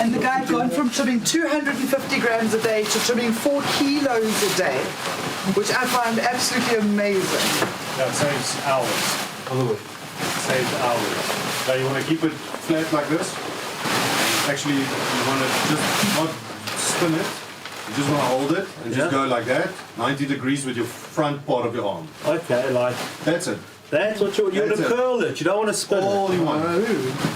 And the guy had gone from trimming 250 grams a day to trimming 4 kilos a day, which I find absolutely amazing. That saves hours. Other way. Saves hours. Now you want to keep it flat like this. Actually, you want to just not spin it. You just want to hold it and just go like that, 90 degrees with your front part of your arm. Okay, like That's it. that's what you want That's to it. curl it. You don't want to spin All it. you want.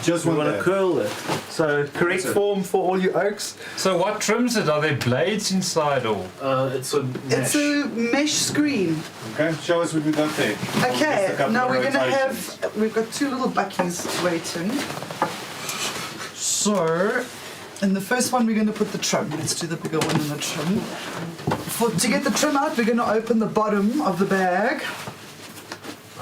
Just You want want to that. curl it. So correct That's it. form for all you oaks. So what trims it? Are there blades inside or? It's a It's a mesh screen. Okay, show us what we got there. Okay, Just a couple now of we're gonna rotations. have, we've got 2 little buckies waiting. So, in the first one we're gonna put the trim. Let's do the bigger one in the trim. To get the trim out, we're gonna open the bottom of the bag.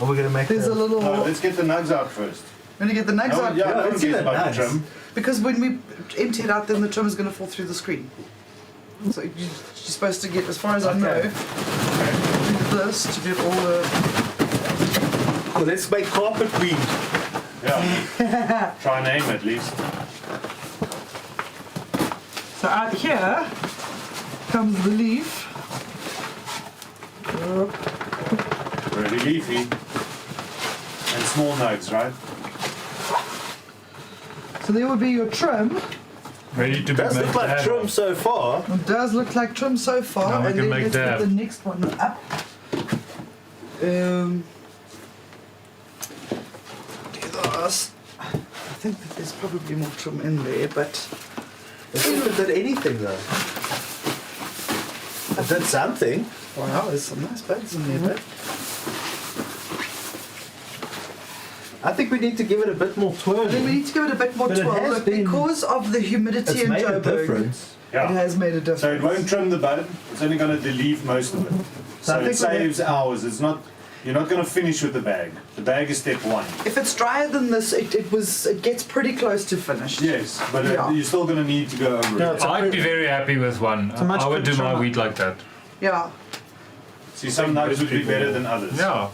Are we gonna make There's a little, No, we're let's get the nugs out first. gonna get the nugs No, out. yeah, let's don't get forget the about nugs. the trim. Because when we empty it out, then the trim is gonna fall through the screen. So you're supposed to get, as far as I know, do this to get all the... Well, let's make carpet green. Yeah. Try and aim at least. So out here comes the leaf. Really leafy. And small nugs, right? So there would be your trim. Ready to be Does made look like dab trim of. so far. It does look like trim so far. Now we And can then make let's dab. put the next one up. Do this. I think that there's probably more trim in there, but It shouldn't have done anything though. It did something. wow, there's some nice buds in there. But I think we need to give it a bit more I think we twirling. need to give it a bit more But it twirl. has Look, been- because of the humidity It's in made a Joburg. difference. It Yeah. has made a difference. So it won't trim the bud. It's only going to relieve most of it. So I So think it saves hours. It's not. You're not going to finish with the bag. The bag is step 1. If it's drier than this, it gets pretty close to finished. Yes, but Yeah. you're still going to need to go over Yeah, it. it's a I'd quick- be very happy with one. a much I would do quick my trimmer. wheat like that. Yeah. See, some nugs would be better than others. Yeah.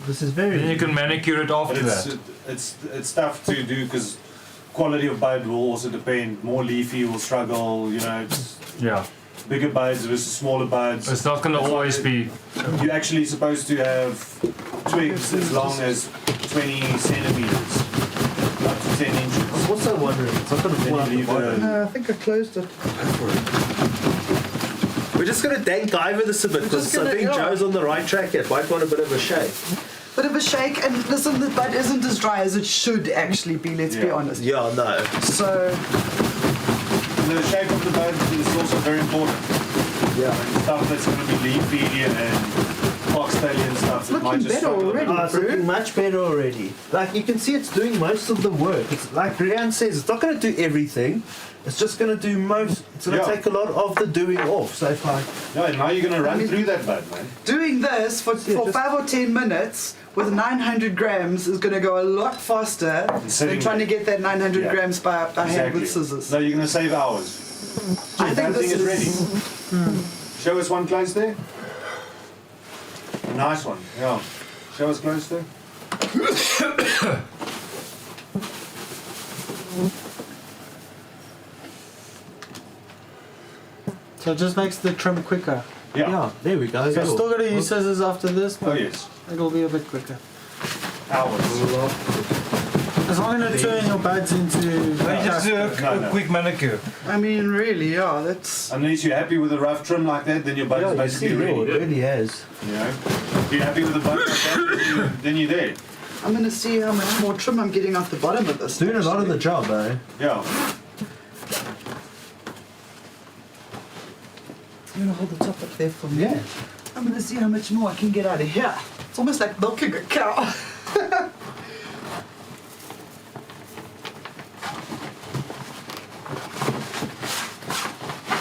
This is very. Then you can manicure it But after that. it's tough to do because quality of bud will also depend. More leafy will struggle. You know, it's Yeah. bigger buds versus smaller buds. It's not going to always be. You're actually supposed to have twigs as long as 20 centimeters, up to 10 inches. I was also wondering, it's not going to Then fall you out the leave bottom. No, I think I closed it. We're just going to dank over this a bit because just I gonna- think yeah. Joe's on the right track here. Might want a bit of a shake. Bit of a shake, and listen, the bud isn't as dry as it should actually be, let's be Yeah. honest. Yeah, no. So, And the shape of the bud is also very important. Yeah. Stuff that's going to be leafy and foxtaily and stuff that might looking just better struggle a bit. already. Oh, it's looking much better already. Like you can see it's doing most of the work. It's like Rianne says, it's not going to do everything. It's just going to do most. It's going to Yeah. take a lot of the doing off. So if I Yeah, and now you're going to run through that bud, man. doing this for just- 5 or 10 minutes with 900 grams is going to go a lot faster sitting than trying to get that 900 Yeah. grams by hand with scissors. No, you're going to save hours. I think Everything this is ready. is... Show us one close there. A nice one. Yeah. Show us close there. So it just makes the trim quicker. Yeah. there we go. So still gotta use scissors after this, Oh but yes. it'll be a bit quicker. Hours. It's not going to turn your buds into. They just do a quick manicure. I mean, really, yeah, that's. Unless you're happy with a rough trim like that, then your bud is basically ready. It really has. You know, if you're happy with the bud like that, then you're there. I'm going to see how much more trim I'm getting off the bottom of this. Doing a lot of the job, eh? Yeah. I'm going to hold the top up there for me. Yeah. I'm going to see how much more I can get out of here. It's almost like milking a cow.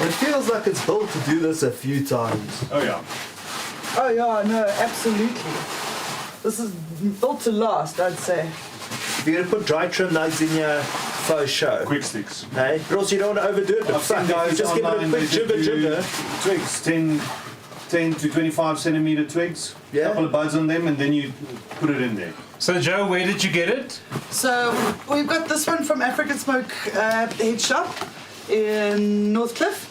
It feels like it's built to do this a few times. Oh yeah. Oh yeah, no, absolutely. This is built to last, I'd say. If you're going to put dry trim nugs in your faux show, Quick sticks. hey? But also you don't want to overdo it. But I've fuck, seen guys if you just give it a online, quick they jigger do jigger. Twigs, 10 to 25 centimeter twigs. Yeah. Couple of buds on them, and then you put it in there. So Joe, where did you get it? So we've got this one from African Smoke Head Shop in Northcliffe.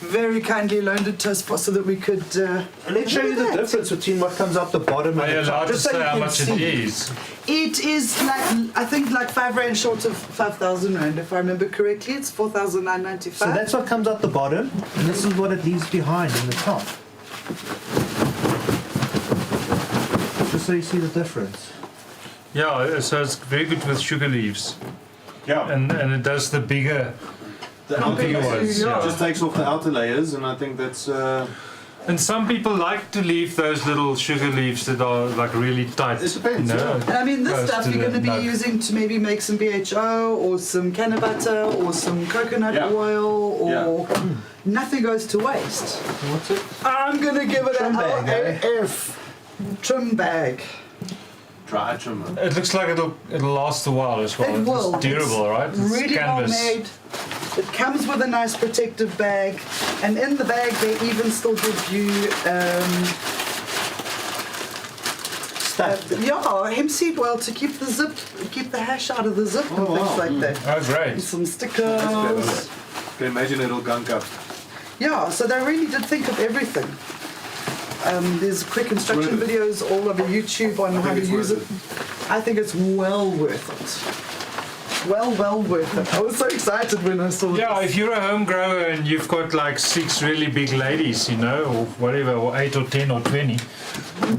Very kindly loaned it to us so that we could. And let's show you the difference between what comes out the bottom Are and you the top. allowed to Just so say you how can much see. it is? It is like, I think like 5 rand short of 5,000 rand, if I remember correctly. It's 4,995. So that's what comes out the bottom, and this is what it leaves behind in the top. Just so you see the difference. Yeah, so it's very good with sugar leaves, Yeah. and it does the bigger. The bigger ones, It yeah. just takes off the outer layers, and I think that's. And some people like to leave those little sugar leaves that are like really tight. It depends, you know? And I mean, this Close stuff to you're going to the be nut. using to maybe make some BHO or some canna butter or some coconut Yeah. oil or Yeah. nothing goes to waste. What's it? I'm going to give it Trim an bag, eh? LAF. Trim bag. Dry trimmer. It looks like it'll last a while as well. It will. It's durable, right? It's Really well canvas. made. It comes with a nice protective bag, and in the bag they even still give you Stuff. hemp seed oil to keep the hash out of the zip and Oh, things wow. like that. Oh, great. And some That's stickers. clever. Can imagine it'll gunk up. Yeah, so they really did think of everything. There's quick instruction Worth it. videos all over YouTube on I how think to it's use it. worth I think it's well worth it. Well worth it. I was so excited when I saw Yeah, this. if you're a home grower and you've got like 6 really big ladies, you know, or whatever, or 8 or 10 or 20,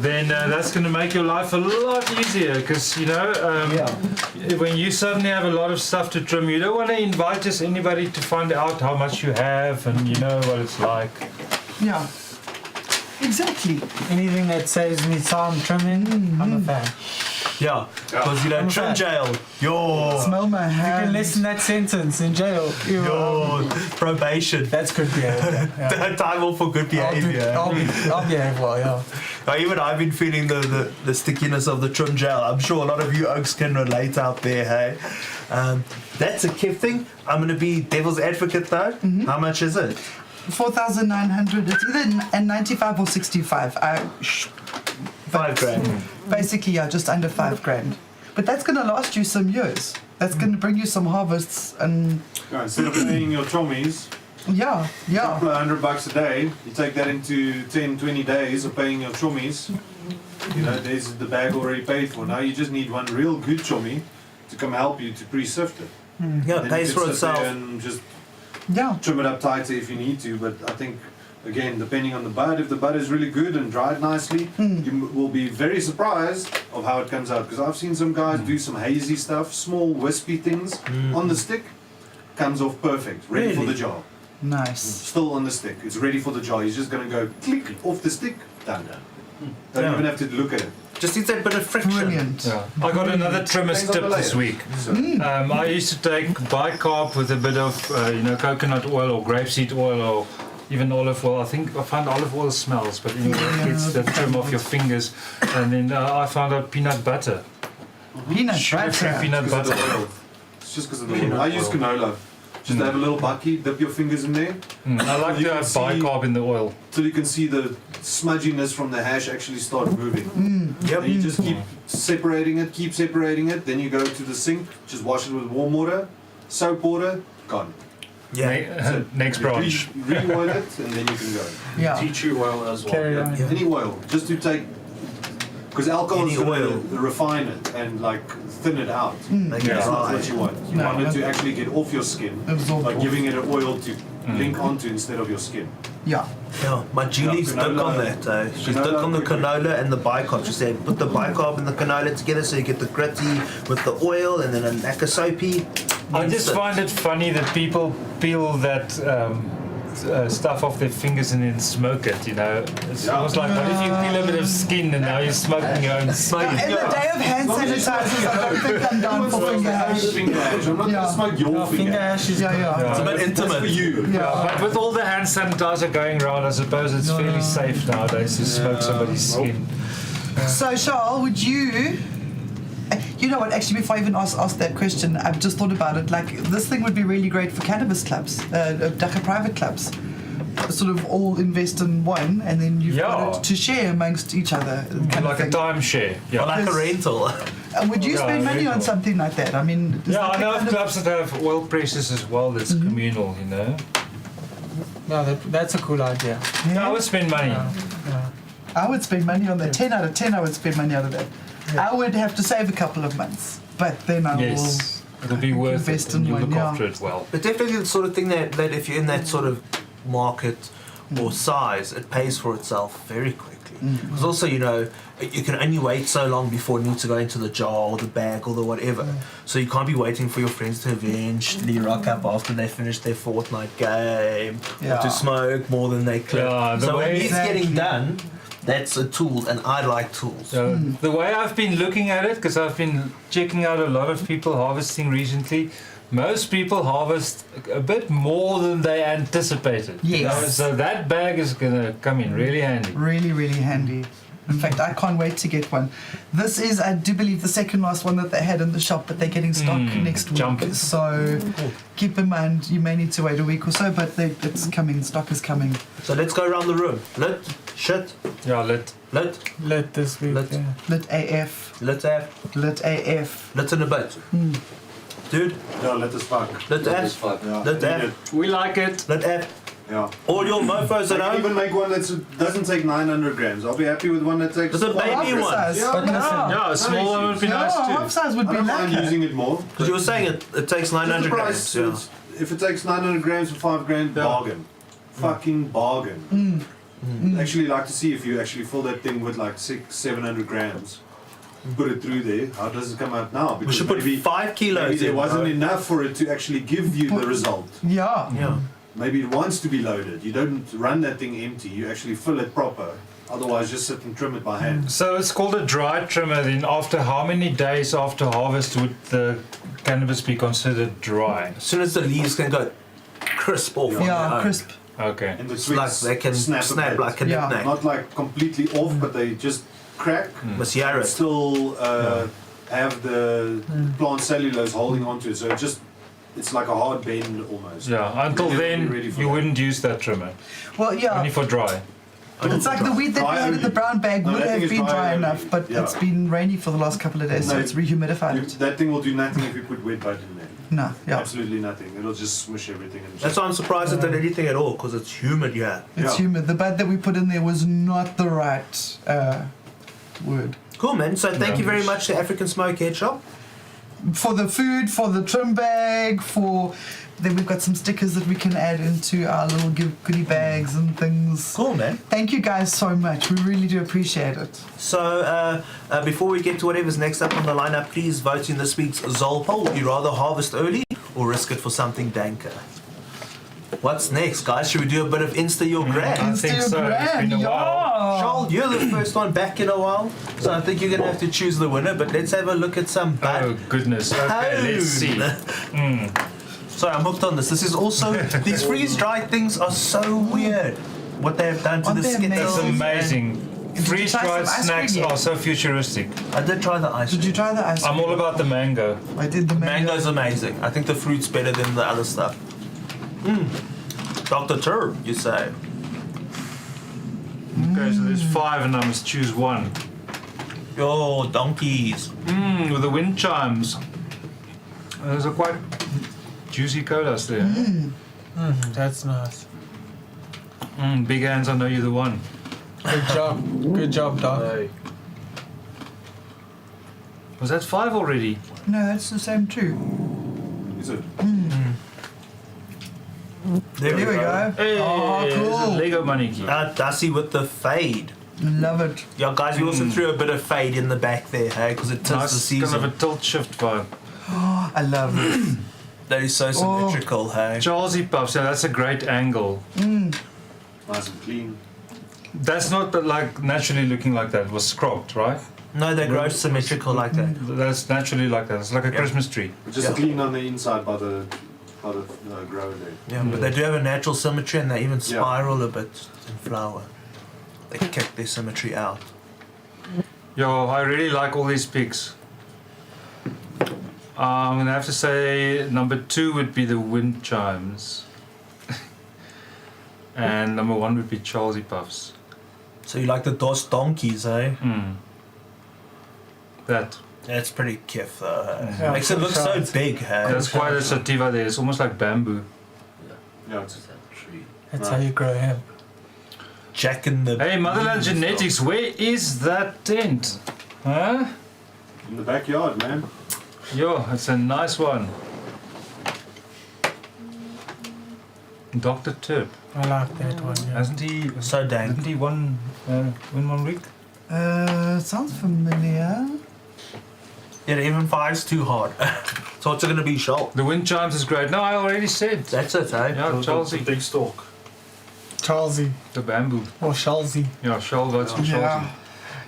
then that's going to make your life a lot easier because, you know, when you suddenly have a lot of stuff to trim, you don't want to invite just anybody to find out how much you have and you know what it's like. Yeah. Exactly. Anything that saves me time trimming, I'm a fan. Yeah, because you know, I'm trim fine. jail. Yo, Smell my You can hands. listen that sentence in jail. yo, probation. That's good behavior. Yeah. Time off for good I'll behavior. behave well, yeah. Even I've been feeling the stickiness of the trim gel. I'm sure a lot of you oaks can relate out there, hey? That's a Kev thing. I'm going to be devil's advocate though. How much is it? 4,900. It's either 95 or 65. 5 grand. Basically, yeah, just under 5 grand. But that's going to last you some years. That's going to bring you some harvests and Yeah, instead of paying your chommies yeah. couple of $100 a day, you take that into 10, 20 days of paying your chommies. You know, there's the bag already paid for. Now you just need one real good chommy to come help you to pre-sift it. Yeah, Then it pays you can for sit there itself. and just Yeah. trim it up tighter if you need to. But I think, again, depending on the bud, if the bud is really good and dried nicely, you will be very surprised of how it comes out. Because I've seen some guys do some hazy stuff, small wispy things on the stick, comes off perfect, ready for Really? the jar. Nice. Still on the stick, it's ready for the jar. He's just going to go click off the stick, done. Don't Yeah. even have to look at it. Just needs that bit of friction. Brilliant. Yeah. I got another trimmer's Depends on tip the this layer. week. So, I used to take bicarb with a bit of, coconut oil or grapeseed oil or even olive oil. I think I found olive oil smells, but anyway, it gets the trim off your fingers. And then I found out peanut butter. Peanut Sugar-free butter. peanut because of the butter. oil. It's just because of the oil. I use canola. Just have a little bucket, dip your fingers in there, I like You to can have see- bicarb in the oil. till you can see the smudginess from the hash actually start moving. Yep. And you just keep separating it, then you go to the sink, just wash it with warm water, soap water, gone. Yeah. Next branch. Re-oil it, and then you can go. Yeah. Tea tree oil as well. Carry on. Any oil, just to take Because alcohol is Any going oil. to refine it and like thin it out. Make it That's not dry. what you want. You No, want it no. to actually get off your skin Absorb by off. giving it an oil to link onto instead of your skin. Yeah. Yeah, my Julie's Yeah, dipped canola. on that. She's Canola dipped on the quickly. canola and the bicarb. She said, put the bicarb and the canola together so you get the gritty with the oil and then a nacka soapy. I just Instant. find it funny that people peel that stuff off their fingers and then smoke it, you know. It's almost like, what if you peel a bit of skin and now you're smoking your own skin? In the day of hand sanitizers, I don't think I'm down for finger hash. Finger hash. I'm not Yeah. going to smoke your Finger finger hash. ash is Yeah. It's a bit That's intimate. for you. Yeah. But with all the hand sanitizer going around, I suppose it's fairly safe nowadays to smoke somebody's skin. So, Charles, would you? You know what? Actually, before I even ask that question, I've just thought about it. Like, this thing would be really great for cannabis clubs, dagga private clubs. Sort of all invest in one, and then you've got Yeah. it to share amongst each other. Kind Like of a thing. timeshare. Or Yeah. like a rental. And would you Yeah, spend money on rental. something like that? I mean, is Yeah, that I the know of kind of- clubs that have oil presses as well that's communal, you know. no, that's a cool idea. I would spend money. I would spend money on that. 10 out of 10, I would spend money out of that. I would have to save a couple of months, but then I Yes. It'll be worth invest it in and you one, look yeah. after it well. But definitely the sort of thing that if you're in that sort of market or size, it pays for itself very quickly. Because also, you know, you can only wait so long before it needs to go into the jar or the bag or the whatever. So you can't be waiting for your friends to eventually rock up after they finish their Fortnite game or Yeah. to smoke more than they clip. Yeah, the so when way- it's Exactly. getting done, that's a tool, and I like tools. The way I've been looking at it, because I've been checking out a lot of people harvesting recently, most people harvest a bit more than they anticipated. Yes. You know, so that bag is going to come in really handy. really, really handy. In fact, I can't wait to get one. This is, I do believe, the second last one that they had in the shop, but they're getting stock next week. jumpers. So keep in mind, you may need to wait a week or so, but it's coming. Stock is coming. So let's go around the room. Lit, shit, Yeah, lit, Let this week. Let's- Yeah. Lit AF. lit F, Lit AF. lit in a bit. Dude, Yeah, let us fuck. lit That F, is fun. Yeah. lit Need F, it. we like it. lit F. Yeah. All your mofos I at can home. even make one that doesn't take 900 grams. I'll be happy with one that takes. There's a baby Half one. size. Yeah, But but yeah. Yeah, a small one would be Yeah, nice half too. size would I be don't mind lekker. using it more. Because you were saying it takes 900 The grams. price, Yeah. if it takes 900 grams for 5 grand, bargain. Fucking bargain. Actually, like to see if you actually fill that thing with like 600-700 grams. Put it through there. How does it come out now? We Because should put maybe 5 kilos there in. wasn't bro. enough for it to actually give you the result. Yeah. Yeah. Maybe it wants to be loaded. You don't run that thing empty. You actually fill it proper. Otherwise, just sit and trim it by hand. So it's called a dry trimmer. Then after how many days after harvest would the cannabis be considered dry? As soon as the leaves can go crisp off. on their Yeah, own. crisp. Okay. And the It's like twigs they can snap snap, a bit. like a Yeah. knick-knack. Not like completely off, but they just crack. Must hear But it. still have the plant cellulose holding onto it. So it's like a hard bend almost. Yeah. Until Really, then, really for you that. wouldn't use that trimmer. Well, yeah. Only for dry. It's like the weed that we Dry had in the only. brown bag No, would that have thing is been dry dry only. enough, but Yeah. it's been rainy for the last couple of days, so No, it's rehumidified it. That thing will do nothing if you put wet bud in there. No, yeah. Absolutely nothing. It'll just smush everything. And That's why I'm surprised it did anything at all, because it's humid here. It's Yeah. humid. The bud that we put in there was not the right word. Cool, man. So thank you very much to African Smoke Head Shop. For the food, for the trim bag, for... Then we've got some stickers that we can add into our little goodie bags and things. Cool, man. Thank you guys so much. We really do appreciate it. So before we get to whatever's next up on the lineup, please vote in this week's Zol poll. Would you rather harvest early or risk it for something danker? What's next, guys? Should we do a bit of Insta Your Gram? I think so. It's been a while. Charles, you're the first one back in a while, so I think you're going to have to choose the winner, but let's have a look at some bud. Oh goodness. Okay, let's see. Sorry, I'm hooked on this. This is also, these freeze-dried things are so weird. What they have done to Aren't the they Skittles. That's amazing. Did you try Freeze-dried some ice snacks cream yet? are so futuristic. I did try the ice Did you cream. try the ice cream? I'm all about the mango. I did the mango. Mango's amazing. I think the fruit's better than the other stuff. Dr. Turb, you say? Okay, so there's 5 and I must choose one. Yo, donkeys. With the wind chimes. Those are quite juicy colas there. That's nice. Big hands, I know you're the one. Good job. Good job, Doc. Was that 5 already? No, that's the same too. Is it? There There we go. Hey, Oh, there's a cool. Lego money key. Dusty with the fade. Love it. Yeah, guys, we also threw a bit of fade in the back there, hey, because it tilts the Nice, season. kind of a tilt shift vibe. I love it. That is so symmetrical, hey. Charlesy puffs, yeah, that's a great angle. Nice and clean. That's not like naturally looking like that. It was cropped, right? No, they grow symmetrical like that. That's naturally like that. It's like a Christmas tree. Just clean on the inside by the grower there. Yeah, but they do have a natural symmetry and they even spiral a bit in flower. They kick their symmetry out. Yo, I really like all these pics. I'm gonna have to say number 2 would be the wind chimes. And number 1 would be Charlesy puffs. So you like the DOS donkeys, eh? That. That's pretty kiff though. Hey? Yeah, Makes it look so shots. big, hey? That's quite a sativa there. It's almost like bamboo. Yeah, it's That tree. That's how you grow hemp. Jack in the... Hey, Motherland Genetics, where is that tent? Huh? in the backyard, man. Yo, it's a nice one. Dr. Tip. I like that one. Yeah. Hasn't he? So dank. Didn't he win 1 week? Sounds familiar. Yeah, even 5's too hard. So it's going to be short. The wind chimes is great. No, I already said. That's it, eh? Yeah, Chelsea. Big stalk. Charlesy The bamboo. or Shalsey. Yeah, Shell got some Chelsea.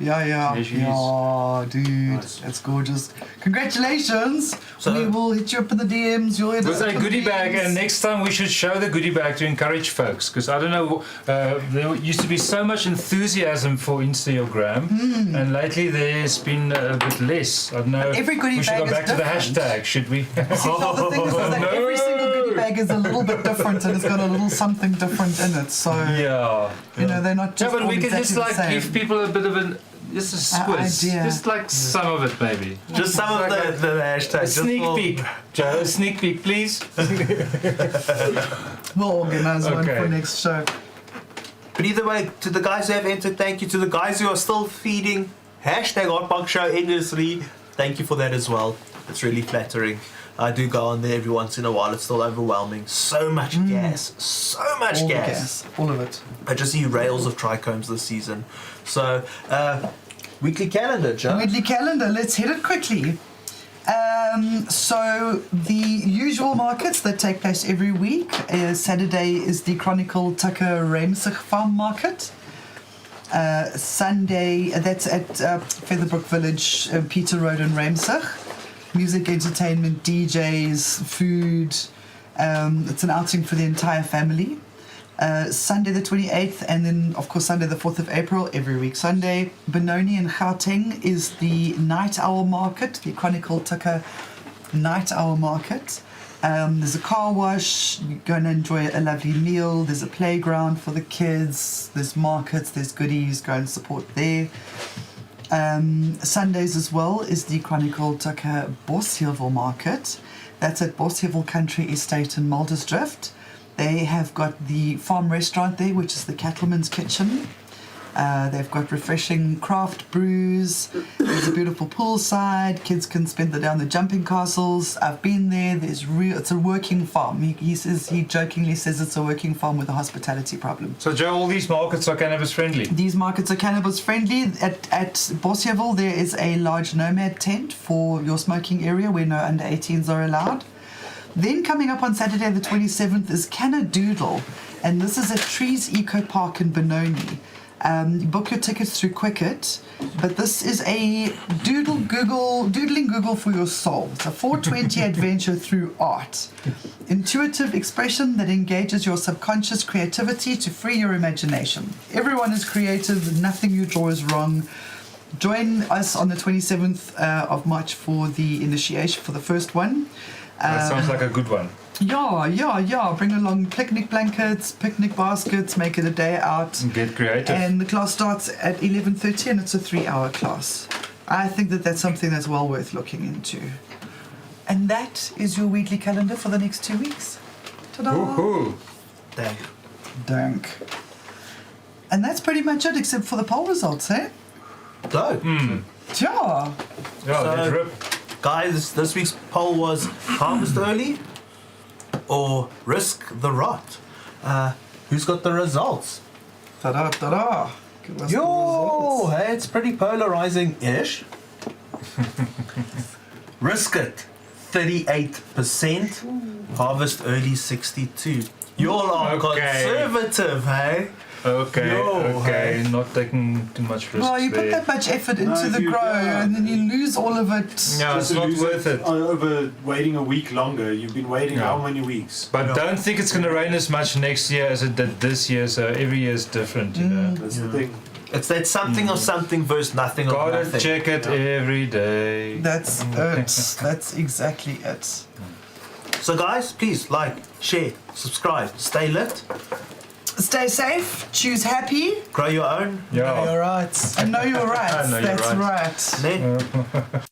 Yeah, There she is. yeah, dude, Nice. that's gorgeous. Congratulations! So- we will hit you up in the DMs. You'll hit us With up a in the goodie bag, DMs. and next time we should show the goodie bag to encourage folks, because I don't know, there used to be so much enthusiasm for Instagram, and lately there's been a bit less. I don't know. Every goodie we should bag go is back to the different. hashtag, should we? See, now the thing is that every single goodie bag is a little bit different, and it's got a little something different in it. So Yeah. you know they're not Yeah, just but all we can exactly just the like same. give people a bit of just a squiz, idea. just like some of it maybe. Just some of Like the hashtag. A sneak peek, Joe. A sneak peek, please. We'll organise one Okay. for next show. But either way, to the guys who have entered, thank you. To the guys who are still feeding hashtag Hotboxshow endlessly, thank you for that as well. It's really flattering. I do go on there every once in a while. It's still overwhelming. So much gas. So much All the gas. gas, all of it. I just see rails of trichomes this season. So, weekly calendar, Joe. Weekly calendar. Let's hit it quickly. So the usual markets that take place every week. Saturday is the Chronicle Tucker Ramsich Farm Market. Sunday, that's at Featherbrook Village, Peter Road in Ramsich. Music, entertainment, DJs, food. It's an outing for the entire family. Sunday the 28th, and then of course Sunday the 4th of April, every week Sunday. Benoni in Gauteng is the Night Owl Market, the Chronicle Tucker Night Owl Market. There's a car wash, you're going to enjoy a lovely meal, there's a playground for the kids, there's markets, there's goodies, go and support there. Sundays as well is the Chronicle Tucker Boshevel Market. That's at Boshevel Country Estate in Muldersdrift. They have got the farm restaurant there, which is the Cattleman's Kitchen. They've got refreshing craft brews. There's a beautiful poolside. Kids can spend the day on the jumping castles. I've been there. It's a working farm. He jokingly says it's a working farm with a hospitality problem. So Joe, all these markets are cannabis friendly. These markets are cannabis friendly. At Boshevel, there is a large nomad tent for your smoking area where no under 18s are allowed. Then coming up on Saturday the 27th is Cannadoodle, and this is at Trees Eco Park in Benoni. Book your tickets through Quicket, but this is a doodling Google for your soul. It's a 420 adventure through art. Intuitive expression that engages your subconscious creativity to free your imagination. Everyone is creative, nothing you draw is wrong. Join us on the 27th of March for the initiation, for the first one. That sounds like a good one. Yeah. Bring along picnic blankets, picnic baskets, make it a day out. Get creative. And the class starts at 11:30 and it's a 3-hour class. I think that's something that's well worth looking into. And that is your weekly calendar for the next 2 weeks. Ta-da! Woohoo! Dang. Dank. And that's pretty much it, except for the poll results, eh? So, Yeah. Yeah, So- let's rip. Guys, this week's poll was harvest early or risk the rot. Who's got the results? Ta-da, ta-da. Give us the Yo, results. hey, it's pretty polarizing-ish. Risk it, 38%. Harvest early, 62%. You all are Okay. conservative, hey? Okay, Yo, okay, not taking too much risk Well, you put there. that much effort No, into if the you- grow yeah. and then you lose all of it. Yeah, it's Just to not lose worth it. Over waiting a week longer. You've been waiting Yeah. how many weeks? But don't think it's going to rain as much next year as it did this year, so every year is different, you know. That's the thing. It's that something of something versus nothing of Gotta nothing. check it every day. That's it. That's exactly it. So guys, please like, share, subscribe, stay lit, Stay safe, choose happy. grow your own. Know Yeah. your rights. And know your rights. Know your That's rights. right. Ne?